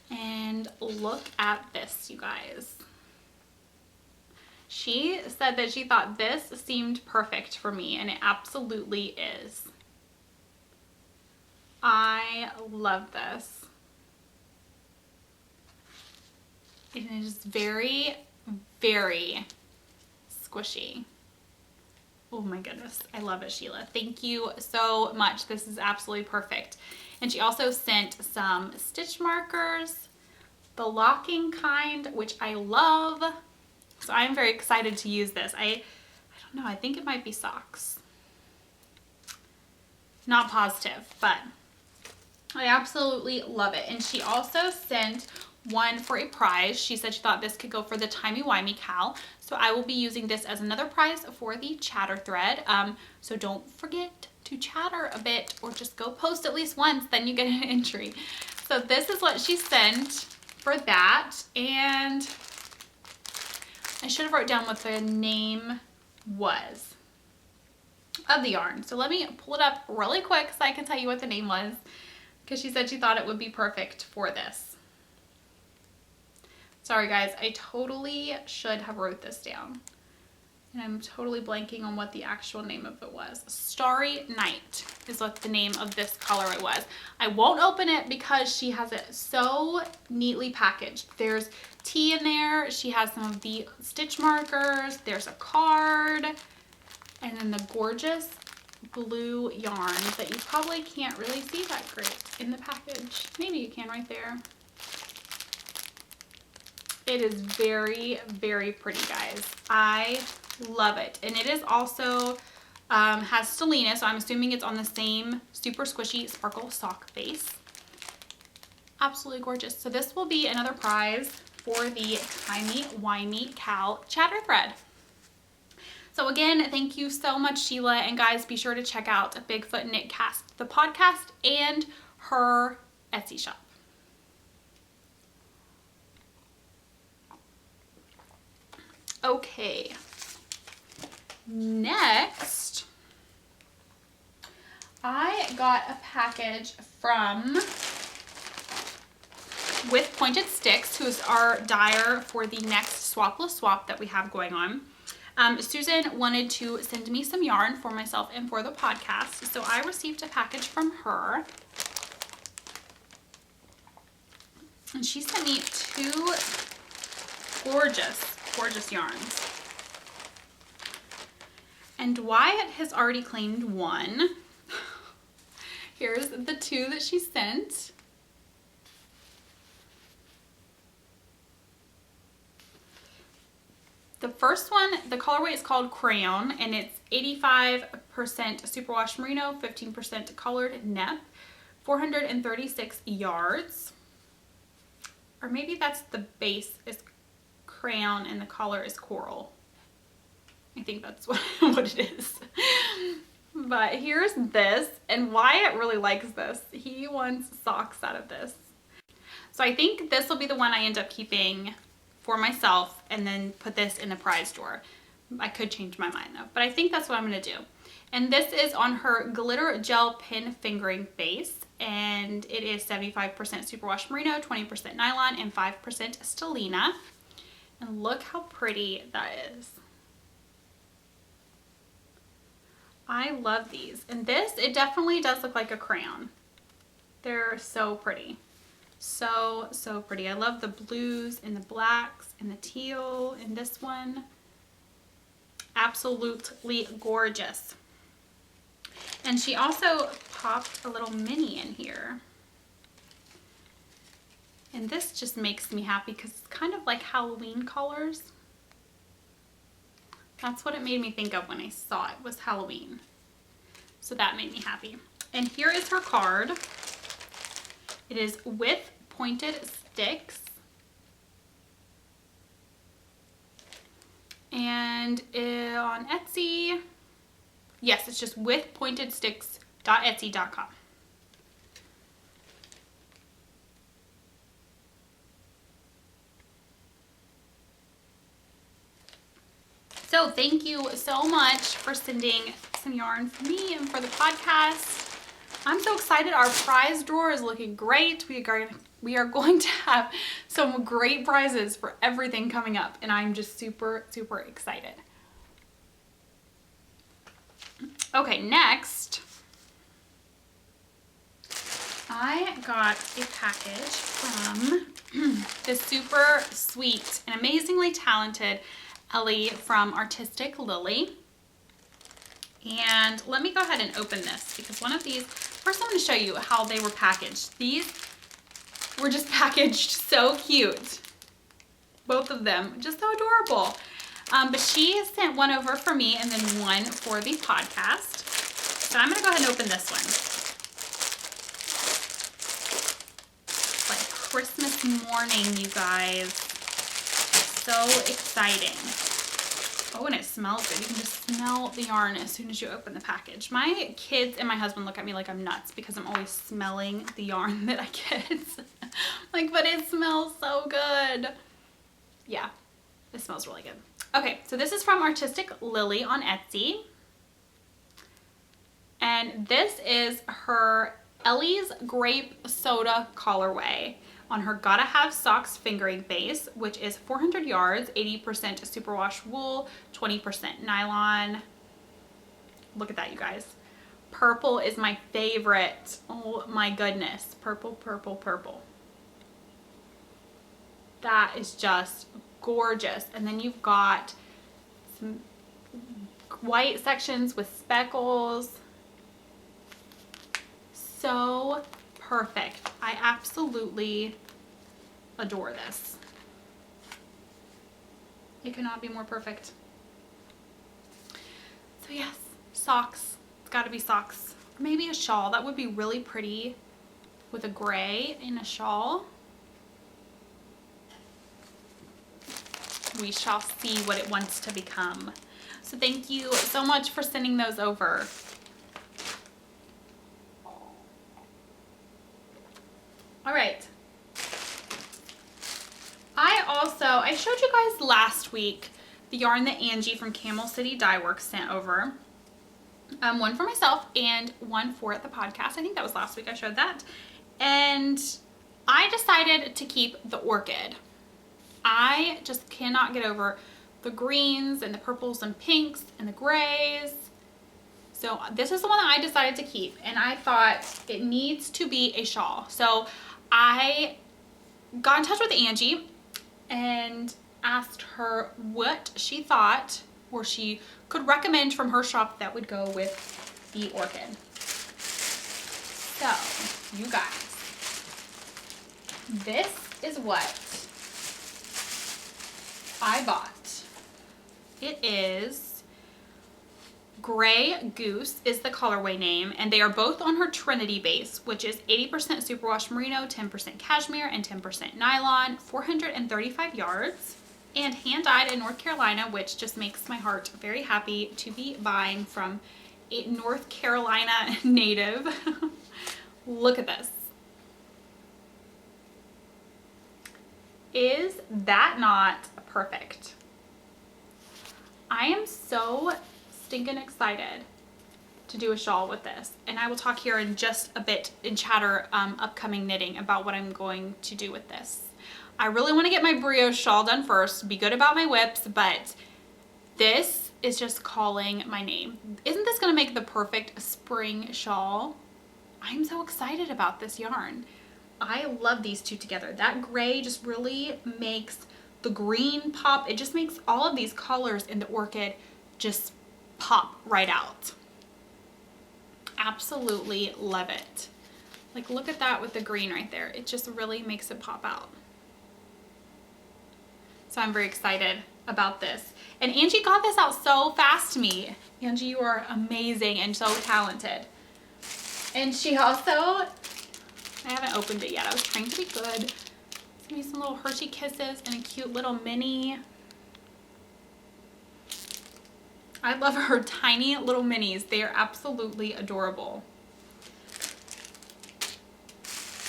A: And look at this, you guys. She said that she thought this seemed perfect for me, and it absolutely is. I love this. It is very, very squishy. Oh my goodness, I love it, Sheila. Thank you so much. This is absolutely perfect. And she also sent some stitch markers, the locking kind, which I love. So I'm very excited to use this. I don't know, I think it might be socks. Not positive, but I absolutely love it. And she also sent one for a prize. She said she thought this could go for the timey-wimey Cal. So I will be using this as another prize for the chatter thread. So don't forget to chatter a bit, or just go post at least once, then you get an entry. So this is what she sent for that. And I should have wrote down what the name was of the yarn. So let me pull it up really quick so I can tell you what the name was, because she said she thought it would be perfect for this. Sorry guys, I totally should have wrote this down. And I'm totally blanking on what the actual name of it was. Starry Night is what the name of this colorway was. I won't open it because she has it so neatly packaged. There's tea in there. She has some of the stitch markers. There's a card. And then the gorgeous blue yarn that you probably can't really see that great in the package. Maybe you can right there. It is very, very pretty, guys. I love it. And it is also has stellina, so I'm assuming it's on the same super squishy sparkle sock base. Absolutely gorgeous. So this will be another prize for the Timey Wimey Cal Chatter Thread. So again, thank you so much, Sheila. And guys, be sure to check out Bigfoot Knitcast, the podcast, and her Etsy shop. Okay. Next, I got a package from With Pointed Sticks, who's our dyer for the next Swapless Swap that we have going on. Susan wanted to send me some yarn for myself and for the podcast, so I received a package from her. And she sent me two gorgeous, gorgeous yarns. And Wyatt has already claimed one. Here's the two that she sent. The first one, the colorway is called Crayon, and it's 85% superwash merino, 15% colored nep, 436 yards. Or maybe that's the base is crayon and the color is coral. I think that's what it is. But here's this, and Wyatt really likes this. He wants socks out of this. So I think this will be the one I end up keeping for myself and then put this in the prize drawer. I could change my mind though, but I think that's what I'm gonna do. And this is on her glitter gel pin fingering base, and it is 75% superwash merino, 20% nylon, and 5% stellina. And look how pretty that is. I love these. And this, it definitely does look like a crayon. They're so pretty. So, so pretty. I love the blues and the blacks and the teal in this one. Absolutely gorgeous. And she also popped a little mini in here. And this just makes me happy because it's kind of like Halloween colors. That's what it made me think of when I saw it, was Halloween. So that made me happy. And here is her card. It is With Pointed Sticks. And on Etsy, yes, it's just withpointedsticks.etsy.com. So thank you so much for sending some yarn for me and for the podcast. I'm so excited. Our prize drawer is looking great. We are going to have some great prizes for everything coming up, and I'm just super, super excited. Okay, next, I got a package from the super sweet and amazingly talented Ellie from Artistic Lily. And let me go ahead and open this, because one of these, first I'm going to show you how they were packaged. These were just packaged so cute. Both of them, just so adorable. But she sent one over for me and then one for the podcast. So I'm going to go ahead and open this one. It's like Christmas morning, you guys. So exciting. Oh, and it smells good. You can just smell the yarn as soon as you open the package. My kids and my husband look at me like I'm nuts because I'm always smelling the yarn that I get. Like, but it smells so good. Yeah, it smells really good. Okay, so this is from Artistic Lily on Etsy. And this is her Ellie's Grape Soda colorway on her Gotta Have Socks fingering base, which is 400 yards, 80% superwash wool, 20% nylon. Look at that, you guys. Purple is my favorite. Oh my goodness. Purple, purple, purple. That is just gorgeous. And then you've got some white sections with speckles. So perfect. I absolutely adore this. It could not be more perfect. So yes, socks. It's got to be socks. Maybe a shawl. That would be really pretty with a gray in a shawl. We shall see what it wants to become. So thank you so much for sending those over. All right. I showed you guys last week the yarn that Angie from Camel City Dye Works sent over. One for myself and one for the podcast. I think that was last week I showed that. And I decided to keep the orchid. I just cannot get over the greens and the purples and pinks and the grays. So this is the one that I decided to keep, and I thought it needs to be a shawl. So I got in touch with Angie and asked her what she thought or she could recommend from her shop that would go with the orchid. So, you guys, this is what I bought. It is Gray Goose is the colorway name, and they are both on her Trinity base, which is 80% superwash merino, 10% cashmere, and 10% nylon, 435 yards, and hand-dyed in North Carolina, which just makes my heart very happy to be buying from a North Carolina native. Look at this. Is that not perfect? I am so stinking excited to do a shawl with this, and I will talk here in just a bit in chatter upcoming knitting about what I'm going to do with this. I really want to get my brioche shawl done first, be good about my whips, but this is just calling my name. Isn't this going to make the perfect spring shawl? I'm so excited about this yarn. I love these two together. That gray just really makes the green pop. It just makes all of these colors in the orchid just pop right out. Absolutely love it. Like, look at that with the green right there. It just really makes it pop out. So I'm very excited about this. And Angie got this out so fast to me. Angie, you are amazing and so talented. And she also, I haven't opened it yet. I was trying to be good. Give me some little Hershey Kisses and a cute little mini. I love her tiny little minis. They are absolutely adorable.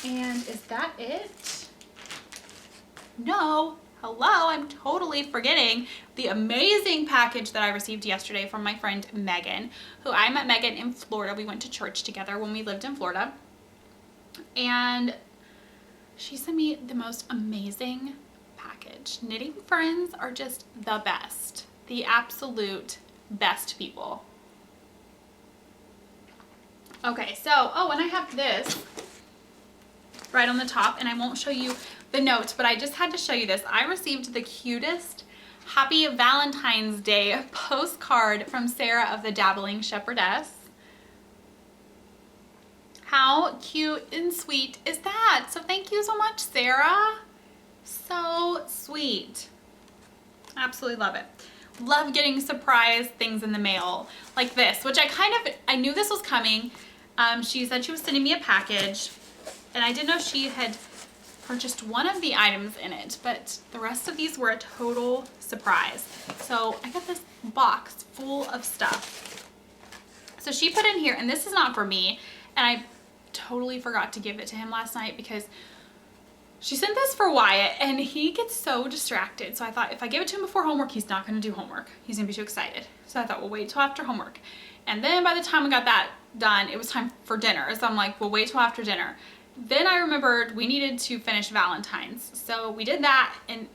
A: And is that it? No. Hello, I'm totally forgetting the amazing package that I received yesterday from my friend Megan, who I met Megan in Florida. We went to church together when we lived in Florida. And she sent me the most amazing package. Knitting friends are just the best. The absolute best people. Okay, so, oh, and I have this right on the top, and I won't show you the notes, but I just had to show you this. I received the cutest Happy Valentine's Day postcard from Sarah of the Dabbling Shepherdess. How cute and sweet is that? So thank you so much, Sarah. So sweet. Absolutely love it. Love getting surprise things in the mail like this, which I knew this was coming. She said she was sending me a package, and I didn't know she had purchased one of the items in it, but the rest of these were a total surprise. So I got this box full of stuff. So she put in here, and this is not for me, and I totally forgot to give it to him last night because She sent this for Wyatt, and he gets so distracted. So I thought if I give it to him before homework, he's not going to do homework. He's going to be too excited. So I thought we'll wait till after homework. And then by the time we got that done, it was time for dinner. So I'm like, we'll wait till after dinner. Then I remembered we needed to finish Valentine's. So we did that, and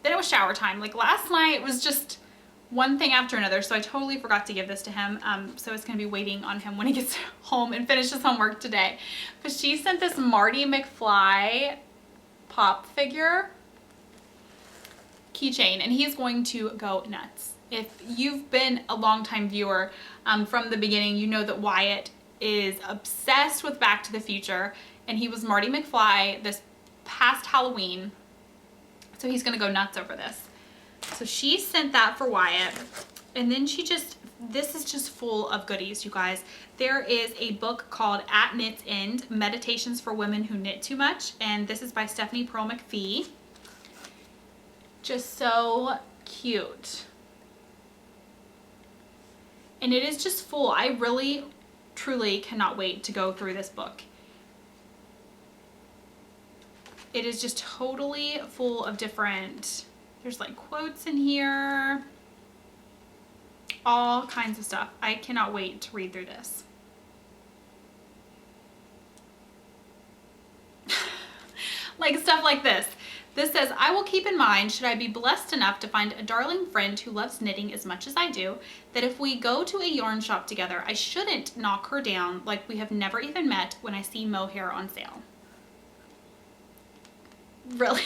A: then it was shower time. Like last night was just one thing after another. So I totally forgot to give this to him. So it's going to be waiting on him when he gets home and finishes homework today. But she sent this Marty McFly pop figure keychain, and he's going to go nuts. If you've been a longtime viewer from the beginning, you know that Wyatt is obsessed with Back to the Future, and he was Marty McFly this past Halloween, so he's gonna go nuts over this. So she sent that for Wyatt, and then this is just full of goodies, you guys. There is a book called At Knit's End, Meditations for Women Who Knit Too Much, and this is by Stephanie Pearl McPhee. Just so cute. And it is just full. I really, truly cannot wait to go through this book. It is just totally full of different, there's like quotes in here, all kinds of stuff. I cannot wait to read through this. Like stuff like this. This says, I will keep in mind, should I be blessed enough to find a darling friend who loves knitting as much as I do, that if we go to a yarn shop together, I shouldn't knock her down like we have never even met when I see mohair on sale. Really?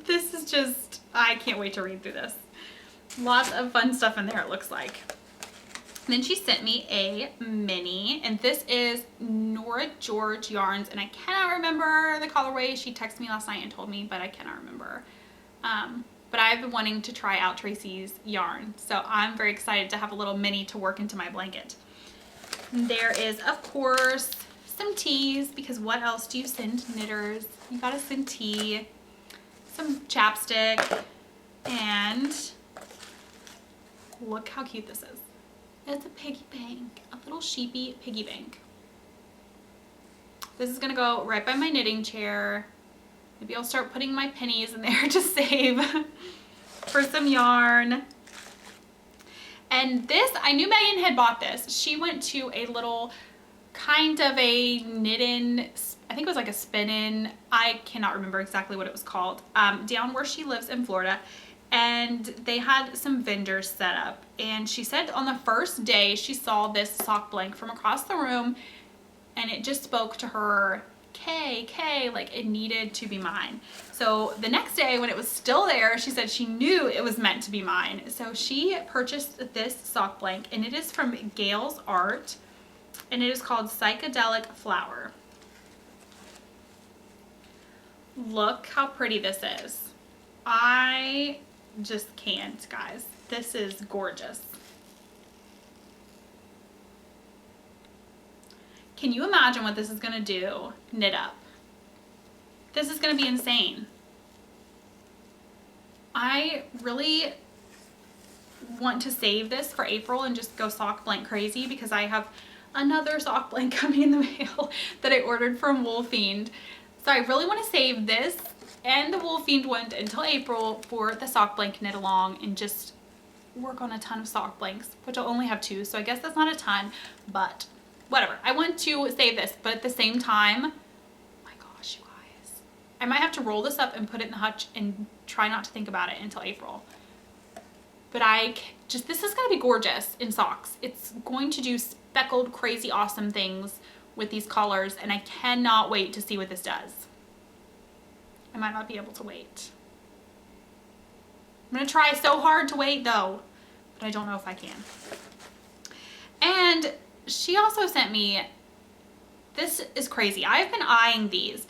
A: This is just, I can't wait to read through this. Lots of fun stuff in there, it looks like. And then she sent me a mini, and this is Nora George yarns, and I cannot remember the colorway. She texted me last night and told me, but I cannot remember. But I've been wanting to try out Tracy's yarn, so I'm very excited to have a little mini to work into my blanket. And there is, of course, some teas, because what else do you send knitters? You gotta send tea, some chapstick, and look how cute this is. It's a piggy bank, a little sheepy piggy bank. This is gonna go right by my knitting chair. Maybe I'll start putting my pennies in there to save for some yarn. And this, I knew Megan had bought this. She went to a little kind of a knit-in, I think it was like a spin-in, I cannot remember exactly what it was called, down where she lives in Florida. And they had some vendors set up, and she said on the first day she saw this sock blank from across the room, and it just spoke to her, Kay, like it needed to be mine. So the next day when it was still there, she said she knew it was meant to be mine. So she purchased this sock blank, and it is from Gail's Art, and it is called Psychedelic Flower. Look how pretty this is. I just can't, guys. This is gorgeous. Can you imagine what this is gonna do knit up? This is gonna be insane. I really want to save this for April and just go sock blank crazy, because I have another sock blank coming in the mail that I ordered from Wool Fiend. So I really want to save this and the Wool Fiend one until April for the sock blank knit along, and just work on a ton of sock blanks, which I'll only have 2, so I guess that's not a ton, but whatever. I want to save this, but at the same time, oh my gosh, you guys, I might have to roll this up and put it in the hutch and try not to think about it until April. But this is going to be gorgeous in socks. It's going to do speckled, crazy, awesome things with these colors, and I cannot wait to see what this does. I might not be able to wait. I'm going to try so hard to wait though, but I don't know if I can. And she also sent me, this is crazy. I've been eyeing these.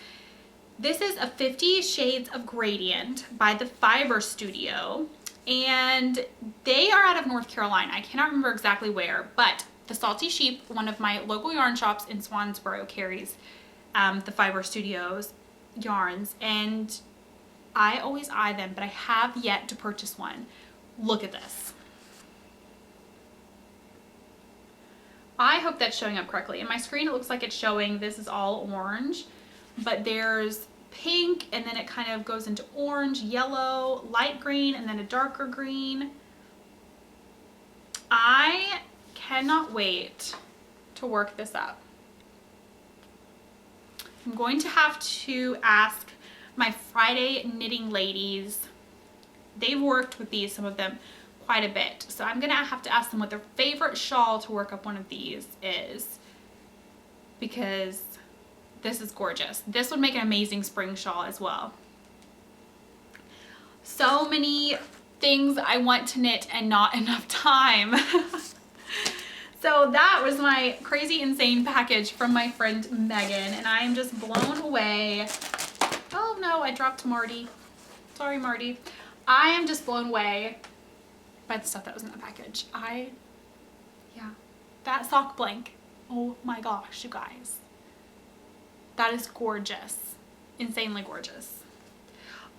A: This is a 50 Shades of Gradient by the Fiber Studio, and they are out of North Carolina. I cannot remember exactly where, but the Salty Sheep, one of my local yarn shops in Swansboro, carries the Fiber Studios yarns, and I always eye them, but I have yet to purchase one. Look at this. I hope that's showing up correctly. In my screen it looks like it's showing this is all orange, but there's pink, and then it kind of goes into orange, yellow, light green, and then a darker green. I cannot wait to work this up. I'm going to have to ask my Friday knitting ladies. They've worked with these, some of them, quite a bit. So I'm gonna have to ask them what their favorite shawl to work up one of these is, because this is gorgeous. This would make an amazing spring shawl as well. So many things I want to knit and not enough time. So that was my crazy insane package from my friend Megan, and I am just blown away. Oh no, I dropped Marty. Sorry, Marty. I am just blown away by the stuff that was in the package. Yeah, that sock blank. Oh my gosh, you guys. That is gorgeous. Insanely gorgeous.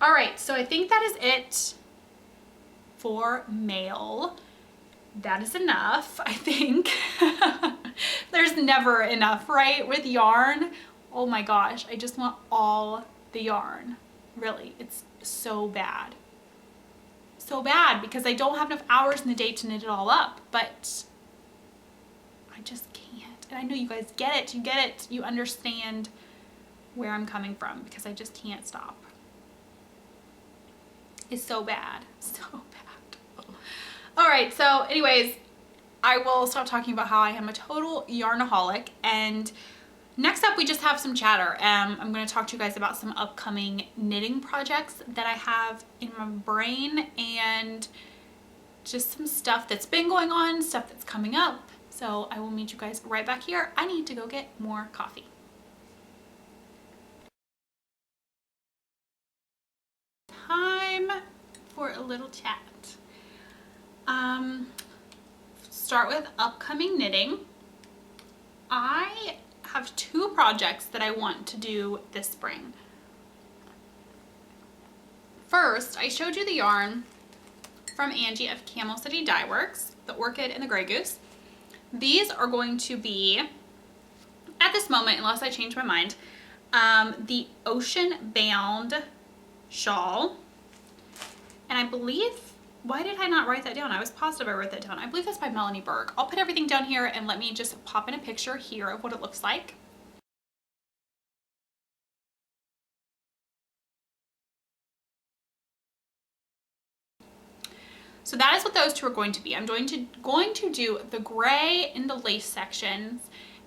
A: All right, so I think that is it for mail. That is enough, I think. There's never enough, right? With yarn. Oh my gosh, I just want all the yarn. Really, it's so bad. So bad, because I don't have enough hours in the day to knit it all up, but I just can't. And I know you guys get it. You get it. You understand where I'm coming from, because I just can't stop. It's so bad. So bad. All right, so anyways, I will stop talking about how I am a total yarnaholic, and next up we just have some chatter. I'm going to talk to you guys about some upcoming knitting projects that I have in my brain, and just some stuff that's been going on, stuff that's coming up. So I will meet you guys right back here. I need to go get more coffee. Time for a little chat. Start with upcoming knitting. I have 2 projects that I want to do this spring. First, I showed you the yarn from Angie of Camel City Dye Works, the Orchid and the Grey Goose. These are going to be, at this moment, unless I change my mind, the Ocean Bound shawl. And I believe, why did I not write that down? I was positive I wrote that down. I believe that's by Melanie Berg. I'll put everything down here, and let me just pop in a picture here of what it looks like. So that is what those 2 are going to be. I'm going to do the gray in the lace sections,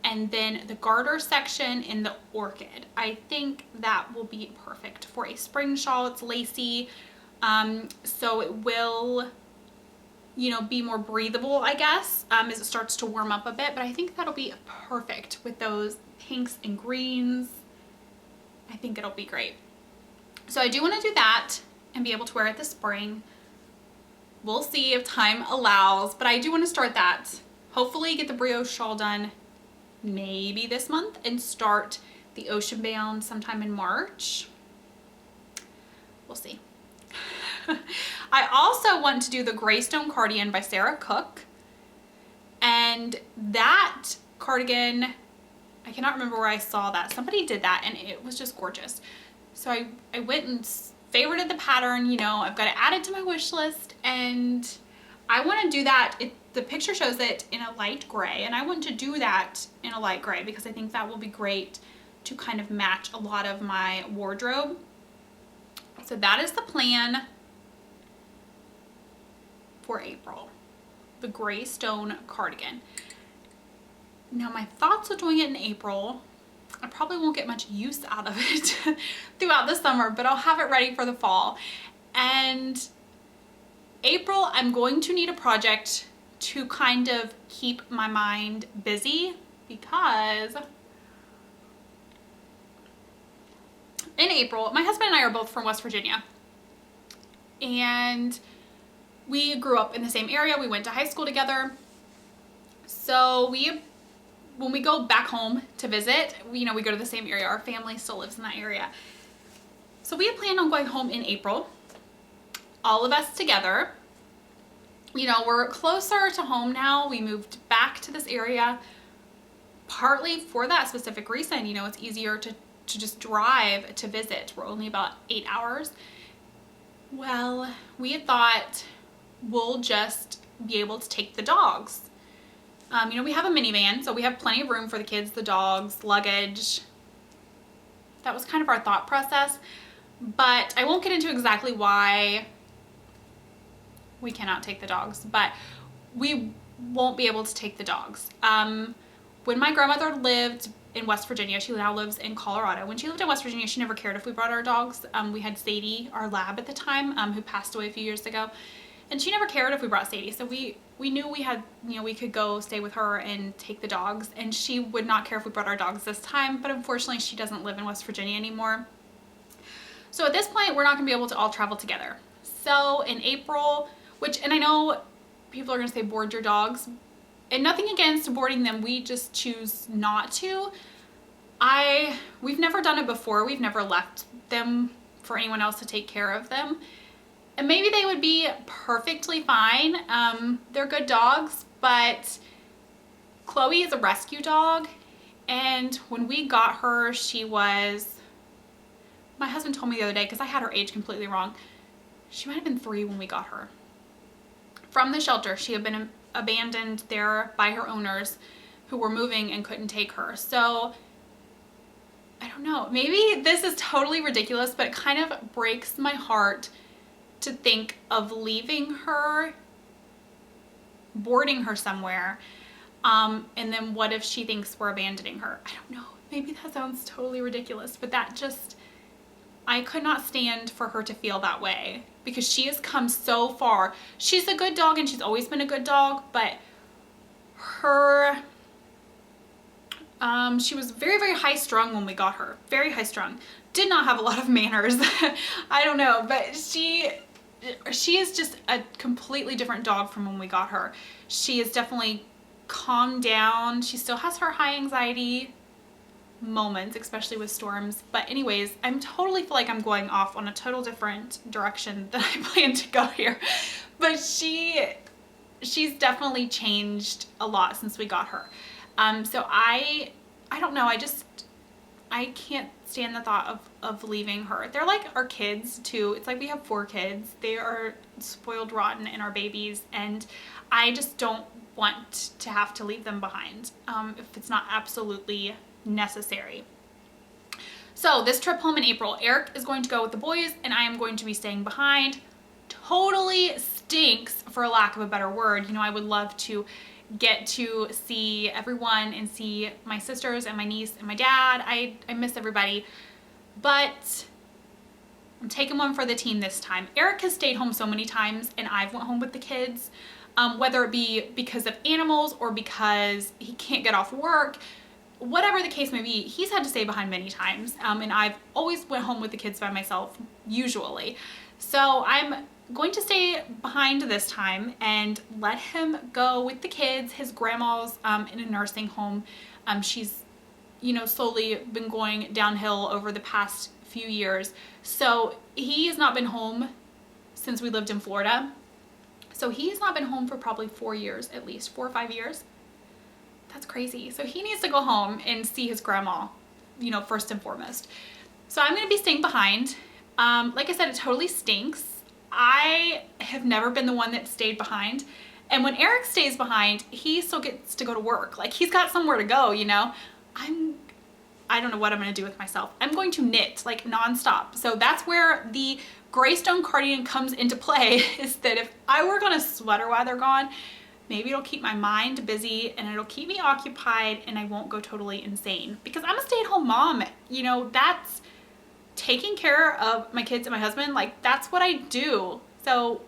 A: and then the garter section in the orchid. I think that will be perfect for a spring shawl. It's lacy, so it will, you know, be more breathable, I guess, as it starts to warm up a bit. But I think that'll be perfect with those pinks and greens. I think it'll be great. So I do want to do that and be able to wear it this spring. We'll see if time allows, but I do want to start that. Hopefully get the brioche shawl done maybe this month, and start the Ocean Bound sometime in March. We'll see. I also want to do the Greystone cardigan by Sarah Cook, and that cardigan, I cannot remember where I saw that. Somebody did that and it was just gorgeous. So I went and favorited the pattern. You know, I've got to add it to my wish list, and I want to do that. The picture shows it in a light gray, and I want to do that in a light gray because I think that will be great to kind of match a lot of my wardrobe. So that is the plan for April, the Greystone cardigan. Now my thoughts of doing it in April, I probably won't get much use out of it throughout the summer, but I'll have it ready for the fall. And April, I'm going to need a project to kind of keep my mind busy, because in April, my husband and I are both from West Virginia, and we grew up in the same area. We went to high school together. So when we go back home to visit, you know, we go to the same area. Our family still lives in that area. So we had planned on going home in April, all of us together. You know, we're closer to home now. We moved back to this area partly for that specific reason. You know, it's easier to to just drive to visit. We're only about 8 hours. Well, we had thought we'll just be able to take the dogs. You know, we have a minivan, so we have plenty of room for the kids, the dogs, luggage. That was kind of our thought process, but I won't get into exactly why we cannot take the dogs, but we won't be able to take the dogs. When my grandmother lived in West Virginia, she now lives in Colorado. When she lived in West Virginia, she never cared if we brought our dogs. We had Sadie, our lab at the time, who passed away a few years ago, and she never cared if we brought Sadie. So we knew we had, you know, we could go stay with her and take the dogs, and she would not care if we brought our dogs this time, but unfortunately she doesn't live in West Virginia anymore. So at this point, we're not gonna be able to all travel together. So in April, and I know people are gonna say board your dogs, and nothing against boarding them, we just choose not to. We've never done it before. We've never left them for anyone else to take care of them. And maybe they would be perfectly fine. They're good dogs, but Chloe is a rescue dog. And when we got her, my husband told me the other day, because I had her age completely wrong, she might have been 3 when we got her. From the shelter, she had been abandoned there by her owners who were moving and couldn't take her. So I don't know, maybe this is totally ridiculous, but it kind of breaks my heart to think of leaving her, boarding her somewhere, and then what if she thinks we're abandoning her? I don't know, maybe that sounds totally ridiculous, but I could not stand for her to feel that way, because she has come so far. She's a good dog and she's always been a good dog, but she was very, very high strung when we got her. Very high strung. Did not have a lot of manners. I don't know, but she is just a completely different dog from when we got her. She is definitely calmed down. She still has her high anxiety moments, especially with storms. But anyways, I'm totally feel like I'm going off on a total different direction than I planned to go here. But she's definitely changed a lot since we got her. So I don't know, I can't stand the thought of leaving her. They're like our kids too. It's like we have 4 kids. They are spoiled rotten and our babies, and I just don't want to have to leave them behind if it's not absolutely necessary. So this trip home in April, Eric is going to go with the boys and I am going to be staying behind. Totally stinks, for lack of a better word. You know, I would love to get to see everyone and see my sisters and my niece and my dad. I miss everybody, but I'm taking one for the team this time. Eric has stayed home so many times and I've went home with the kids, whether it be because of animals or because he can't get off work. Whatever the case may be, he's had to stay behind many times, and I've always went home with the kids by myself, usually. So I'm going to stay behind this time and let him go with the kids. His grandma's in a nursing home. She's, you know, slowly been going downhill over the past few years. So he has not been home since we lived in Florida. So he's not been home for probably 4 years, at least 4 or 5 years. That's crazy. So he needs to go home and see his grandma, you know, first and foremost. So I'm going to be staying behind. Like I said, it totally stinks. I have never been the one that stayed behind. And when Eric stays behind, he still gets to go to work. Like, he's got somewhere to go, you know. I don't know what I'm going to do with myself. I'm going to knit, like, nonstop. So that's where the Greystone cardigan comes into play, is that if I work on a sweater while they're gone, maybe it'll keep my mind busy and it'll keep me occupied and I won't go totally insane. Because I'm a stay-at-home mom. You know, that's taking care of my kids and my husband. Like, that's what I do. So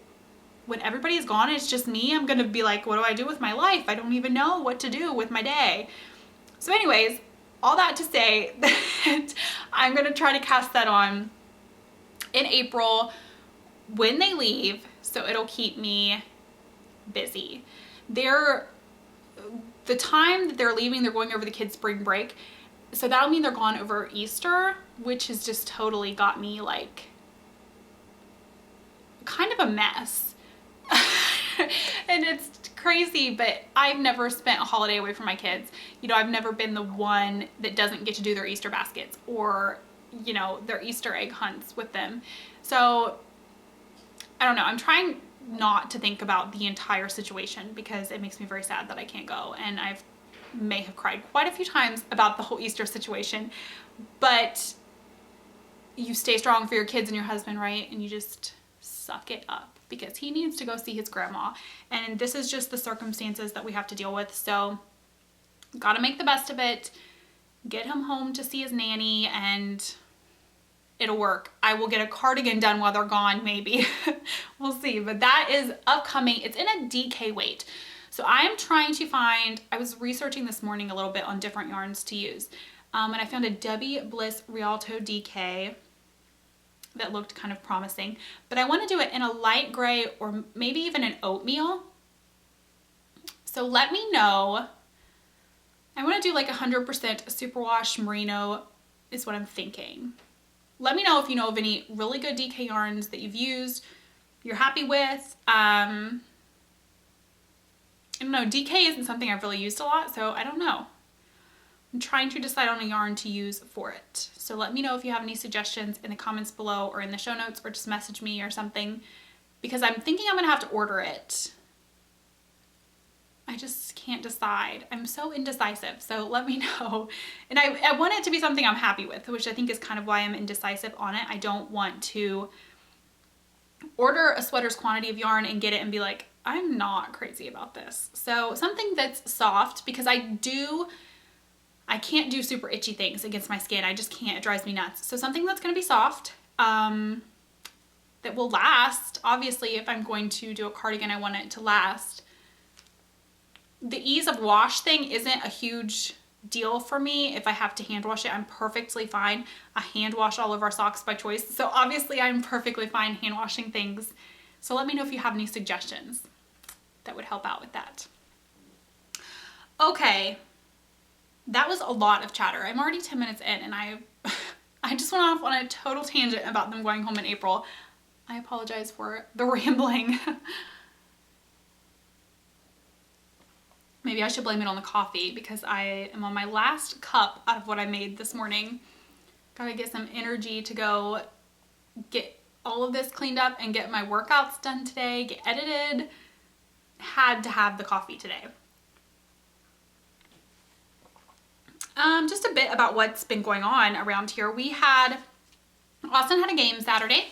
A: when everybody is gone, it's just me. I'm going to be like, what do I do with my life? I don't even know what to do with my day. So anyways, all that to say that I'm going to try to cast that on in April when they leave, so it'll keep me busy. The time that they're leaving, they're going over the kids' spring break. So that'll mean they're gone over Easter, which has just totally got me, like, kind of a mess. And it's crazy, but I've never spent a holiday away from my kids. You know, I've never been the one that doesn't get to do their Easter baskets or, you know, their Easter egg hunts with them. So I don't know. I'm trying not to think about the entire situation because it makes me very sad that I can't go. And I may have cried quite a few times about the whole Easter situation, but you stay strong for your kids and your husband, right? And you just suck it up because he needs to go see his grandma. And this is just the circumstances that we have to deal with. So gotta make the best of it, get him home to see his nanny, and it'll work. I will get a cardigan done while they're gone, maybe. We'll see. But that is upcoming. It's in a DK weight. So I am trying to find, I was researching this morning a little bit on different yarns to use. And I found a Debbie Bliss Rialto DK that looked kind of promising. But I want to do it in a light gray or maybe even an oatmeal. So let me know. I want to do like 100% superwash merino is what I'm thinking. Let me know if you know of any really good DK yarns that you've used, you're happy with. I don't know, DK isn't something I've really used a lot, so I don't know. I'm trying to decide on a yarn to use for it. So let me know if you have any suggestions in the comments below or in the show notes, or just message me or something, because I'm thinking I'm gonna have to order it. I just can't decide. I'm so indecisive, so let me know. And I want it to be something I'm happy with, which I think is kind of why I'm indecisive on it. I don't want to order a sweater's quantity of yarn and get it and be like, I'm not crazy about this. So something that's soft, because I can't do super itchy things against my skin. I just can't, it drives me nuts. So something that's gonna be soft, that will last. Obviously, if I'm going to do a cardigan, I want it to last. The ease of wash thing isn't a huge deal for me. If I have to hand wash it, I'm perfectly fine. I hand wash all of our socks by choice. So obviously I'm perfectly fine hand washing things. So let me know if you have any suggestions that would help out with that. Okay, that was a lot of chatter. I'm already 10 minutes in and I just went off on a total tangent about them going home in April. I apologize for the rambling. Maybe I should blame it on the coffee because I am on my last cup out of what I made this morning. Gotta get some energy to go get all of this cleaned up and get my workouts done today, get edited. Had to have the coffee today. Just a bit about what's been going on around here. Austin had a game Saturday.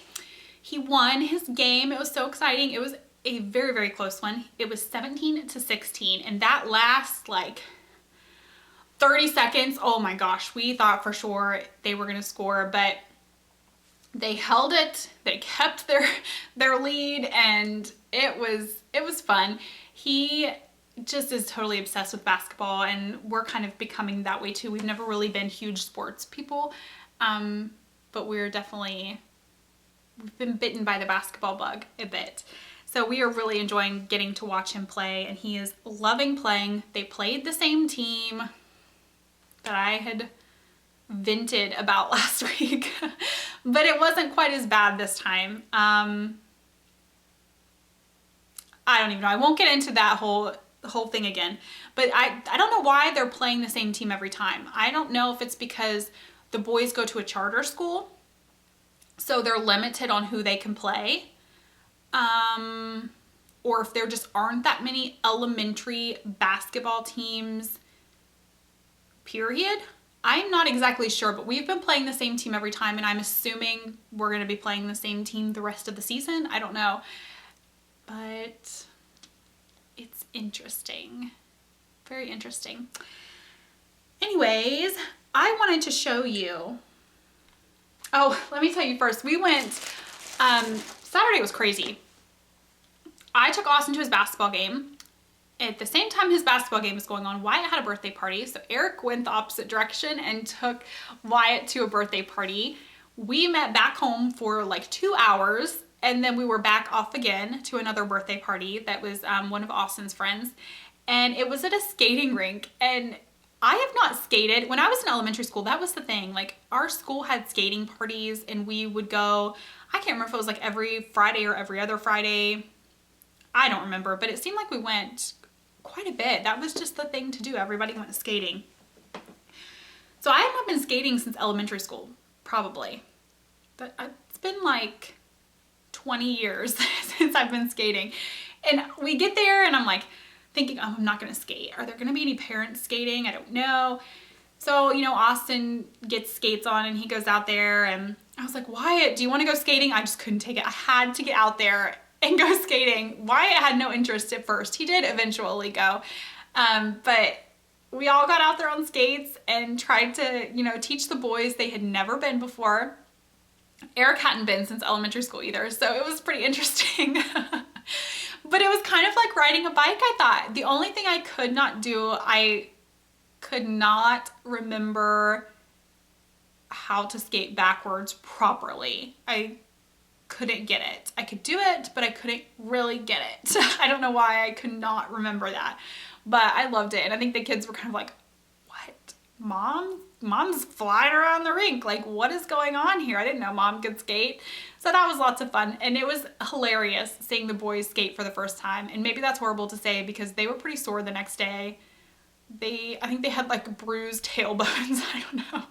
A: He won his game. It was so exciting. It was a very, very close one. It was 17-16, and that last like 30 seconds, oh my gosh, we thought for sure they were gonna score, but they held it, they kept their lead, and it was fun. He just is totally obsessed with basketball, and we're kind of becoming that way too. We've never really been huge sports people, but we've been bitten by the basketball bug a bit. So we are really enjoying getting to watch him play, and he is loving playing. They played the same team that I had vented about last week, but it wasn't quite as bad this time. I don't even know. I won't get into that whole thing again, but I don't know why they're playing the same team every time. I don't know if it's because the boys go to a charter school, so they're limited on who they can play. Or if there just aren't that many elementary basketball teams, period. I'm not exactly sure, but we've been playing the same team every time, and I'm assuming we're going to be playing the same team the rest of the season. I don't know, but it's interesting. Very interesting. Anyways, I wanted to show you. Oh, let me tell you first. We went, Saturday was crazy. I took Austin to his basketball game. At the same time his basketball game was going on, Wyatt had a birthday party. So Eric went the opposite direction and took Wyatt to a birthday party. We met back home for like 2 hours, and then we were back off again to another birthday party that was one of Austin's friends. And it was at a skating rink, and I have not skated. When I was in elementary school, that was the thing. Like, our school had skating parties, and we would go, I can't remember if it was like every Friday or every other Friday. I don't remember, but it seemed like we went quite a bit. That was just the thing to do. Everybody went skating. So I have not been skating since elementary school, probably. But it's been like 20 years since I've been skating. And we get there and I'm like thinking, oh, I'm not gonna skate. Are there gonna be any parents skating? I don't know. So, you know, Austin gets skates on and he goes out there and I was like, Wyatt, do you want to go skating? I just couldn't take it. I had to get out there and go skating. Wyatt had no interest at first. He did eventually go. But we all got out there on skates and tried to, you know, teach the boys. They had never been before. Eric hadn't been since elementary school either, so it was pretty interesting. But it was kind of like riding a bike, I thought. The only thing I could not do, I could not remember how to skate backwards properly. I couldn't get it. I could do it, but I couldn't really get it. I don't know why I could not remember that, but I loved it. And I think the kids were kind of like, what? Mom's flying around the rink. Like, what is going on here? I didn't know Mom could skate. So that was lots of fun. And it was hilarious seeing the boys skate for the first time. And maybe that's horrible to say because they were pretty sore the next day. I think they had like bruised tailbones. I don't know.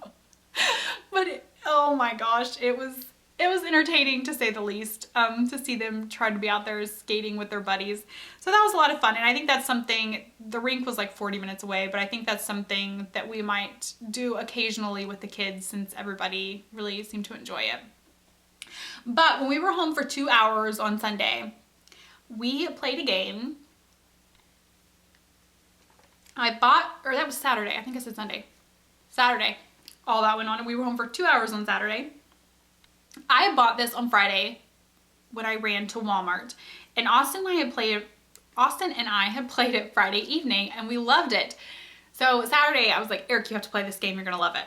A: But oh my gosh, it was entertaining to say the least, to see them try to be out there skating with their buddies. So that was a lot of fun. And I think that's something, the rink was like 40 minutes away, but I think that's something that we might do occasionally with the kids since everybody really seemed to enjoy it. But when we were home for 2 hours on Sunday, we played a game. That was Saturday. I think I said Sunday. Saturday. All that went on and we were home for 2 hours on Saturday. I bought this on Friday when I ran to Walmart, and Austin and I had played it Friday evening and we loved it. So Saturday I was like, Eric, you have to play this game. You're gonna love it.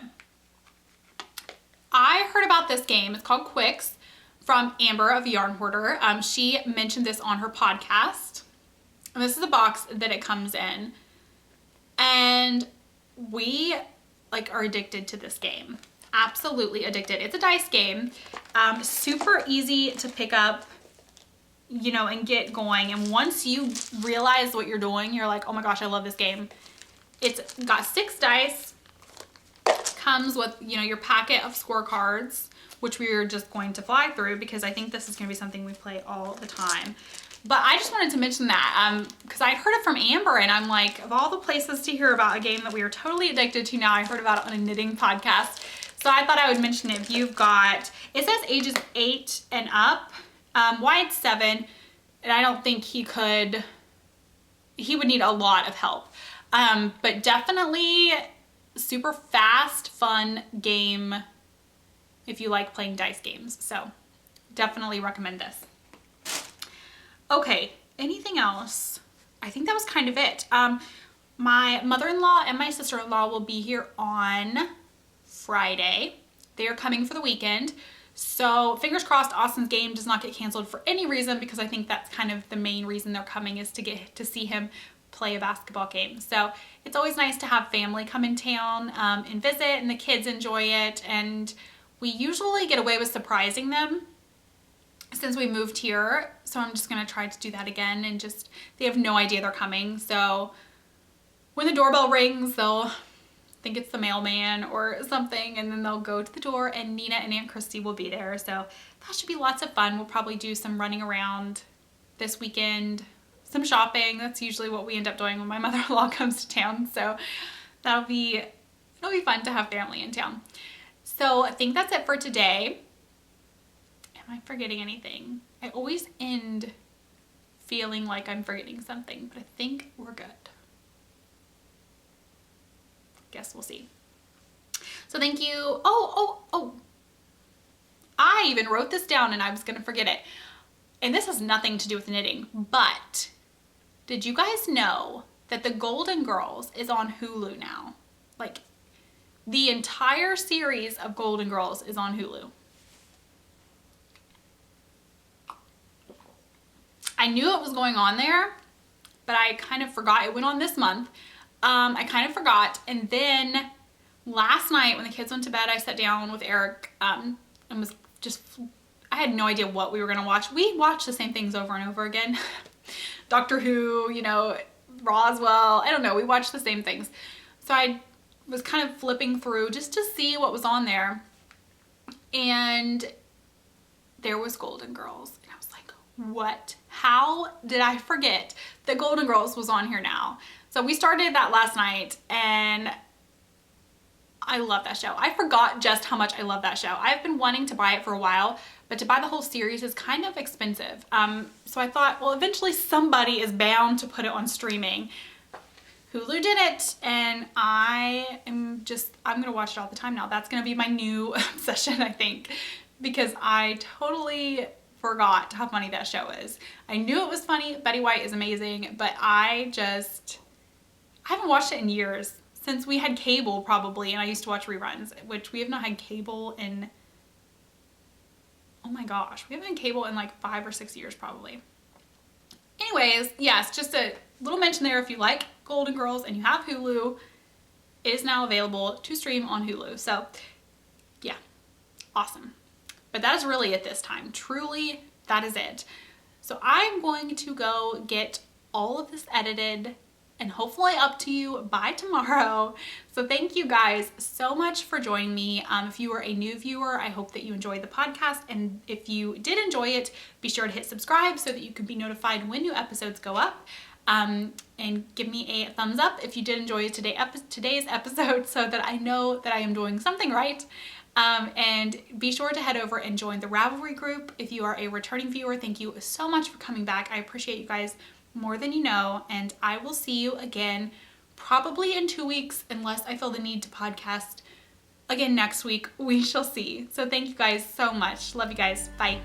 A: I heard about this game. It's called Quicks from Amber of Yarn Hoarder. She mentioned this on her podcast. And this is the box that it comes in. And we are addicted to this game. Absolutely addicted. It's a dice game. Super easy to pick up, you know, and get going. And once you realize what you're doing, you're like, oh my gosh, I love this game. It's got 6 dice. Comes with, you know, your packet of scorecards, which we are just going to fly through because I think this is going to be something we play all the time. But I just wanted to mention that because I'd heard it from Amber and I'm like, of all the places to hear about a game that we are totally addicted to now, I heard about it on a knitting podcast. So I thought I would mention it. If you've got, it says ages 8 and up. Wyatt's 7, and I don't think he would need a lot of help. But definitely super fast, fun game if you like playing dice games. So definitely recommend this. Okay, anything else? I think that was kind of it. My mother-in-law and my sister-in-law will be here on Friday. They are coming for the weekend. So fingers crossed Austin's game does not get canceled for any reason because I think that's kind of the main reason they're coming is to get to see him play a basketball game. So it's always nice to have family come in town and visit, and the kids enjoy it. And we usually get away with surprising them since we moved here. So I'm just going to try to do that again, and just, they have no idea they're coming. So when the doorbell rings, they'll think it's the mailman or something, and then they'll go to the door and Nina and Aunt Christy will be there. So that should be lots of fun. We'll probably do some running around this weekend, some shopping. That's usually what we end up doing when my mother-in-law comes to town. So it'll be fun to have family in town. So I think that's it for today. Am I forgetting anything? I always end feeling like I'm forgetting something, but I think we're good. Guess we'll see. So thank you. Oh. I even wrote this down and I was gonna forget it. And this has nothing to do with knitting, but did you guys know that the Golden Girls is on Hulu now? Like, the entire series of Golden Girls is on Hulu. I knew it was going on there, but I kind of forgot. It went on this month. I kind of forgot. And then last night when the kids went to bed, I sat down with Eric and was just, I had no idea what we were going to watch. We watch the same things over and over again. Doctor Who, Roswell. I don't know. We watched the same things. So I was kind of flipping through just to see what was on there. And there was Golden Girls. And I was like, what? How did I forget that Golden Girls was on here now? So we started that last night and I love that show. I forgot just how much I love that show. I've been wanting to buy it for a while, but to buy the whole series is kind of expensive. So I thought, well, eventually somebody is bound to put it on streaming. Hulu did it, and I'm gonna watch it all the time now. That's gonna be my new obsession, I think, because I totally forgot how funny that show is. I knew it was funny. Betty White is amazing, but I haven't watched it in years. Since we had cable, probably, and I used to watch reruns, which we have not had cable in, oh my gosh, we haven't had cable in like 5 or 6 years probably. Anyways, yes, just a little mention there. If you like Golden Girls and you have Hulu, it is now available to stream on Hulu. So yeah, awesome. But that is really it this time. Truly, that is it. So I'm going to go get all of this edited and hopefully up to you by tomorrow. So thank you guys so much for joining me. If you are a new viewer, I hope that you enjoyed the podcast. And if you did enjoy it, be sure to hit subscribe so that you can be notified when new episodes go up. And give me a thumbs up if you did enjoy today's episode so that I know that I am doing something right. And be sure to head over and join the Ravelry group. If you are a returning viewer, thank you so much for coming back. I appreciate you guys more than you know, and I will see you again probably in 2 weeks unless I feel the need to podcast again next week. We shall see. So thank you guys so much. Love you guys. Bye.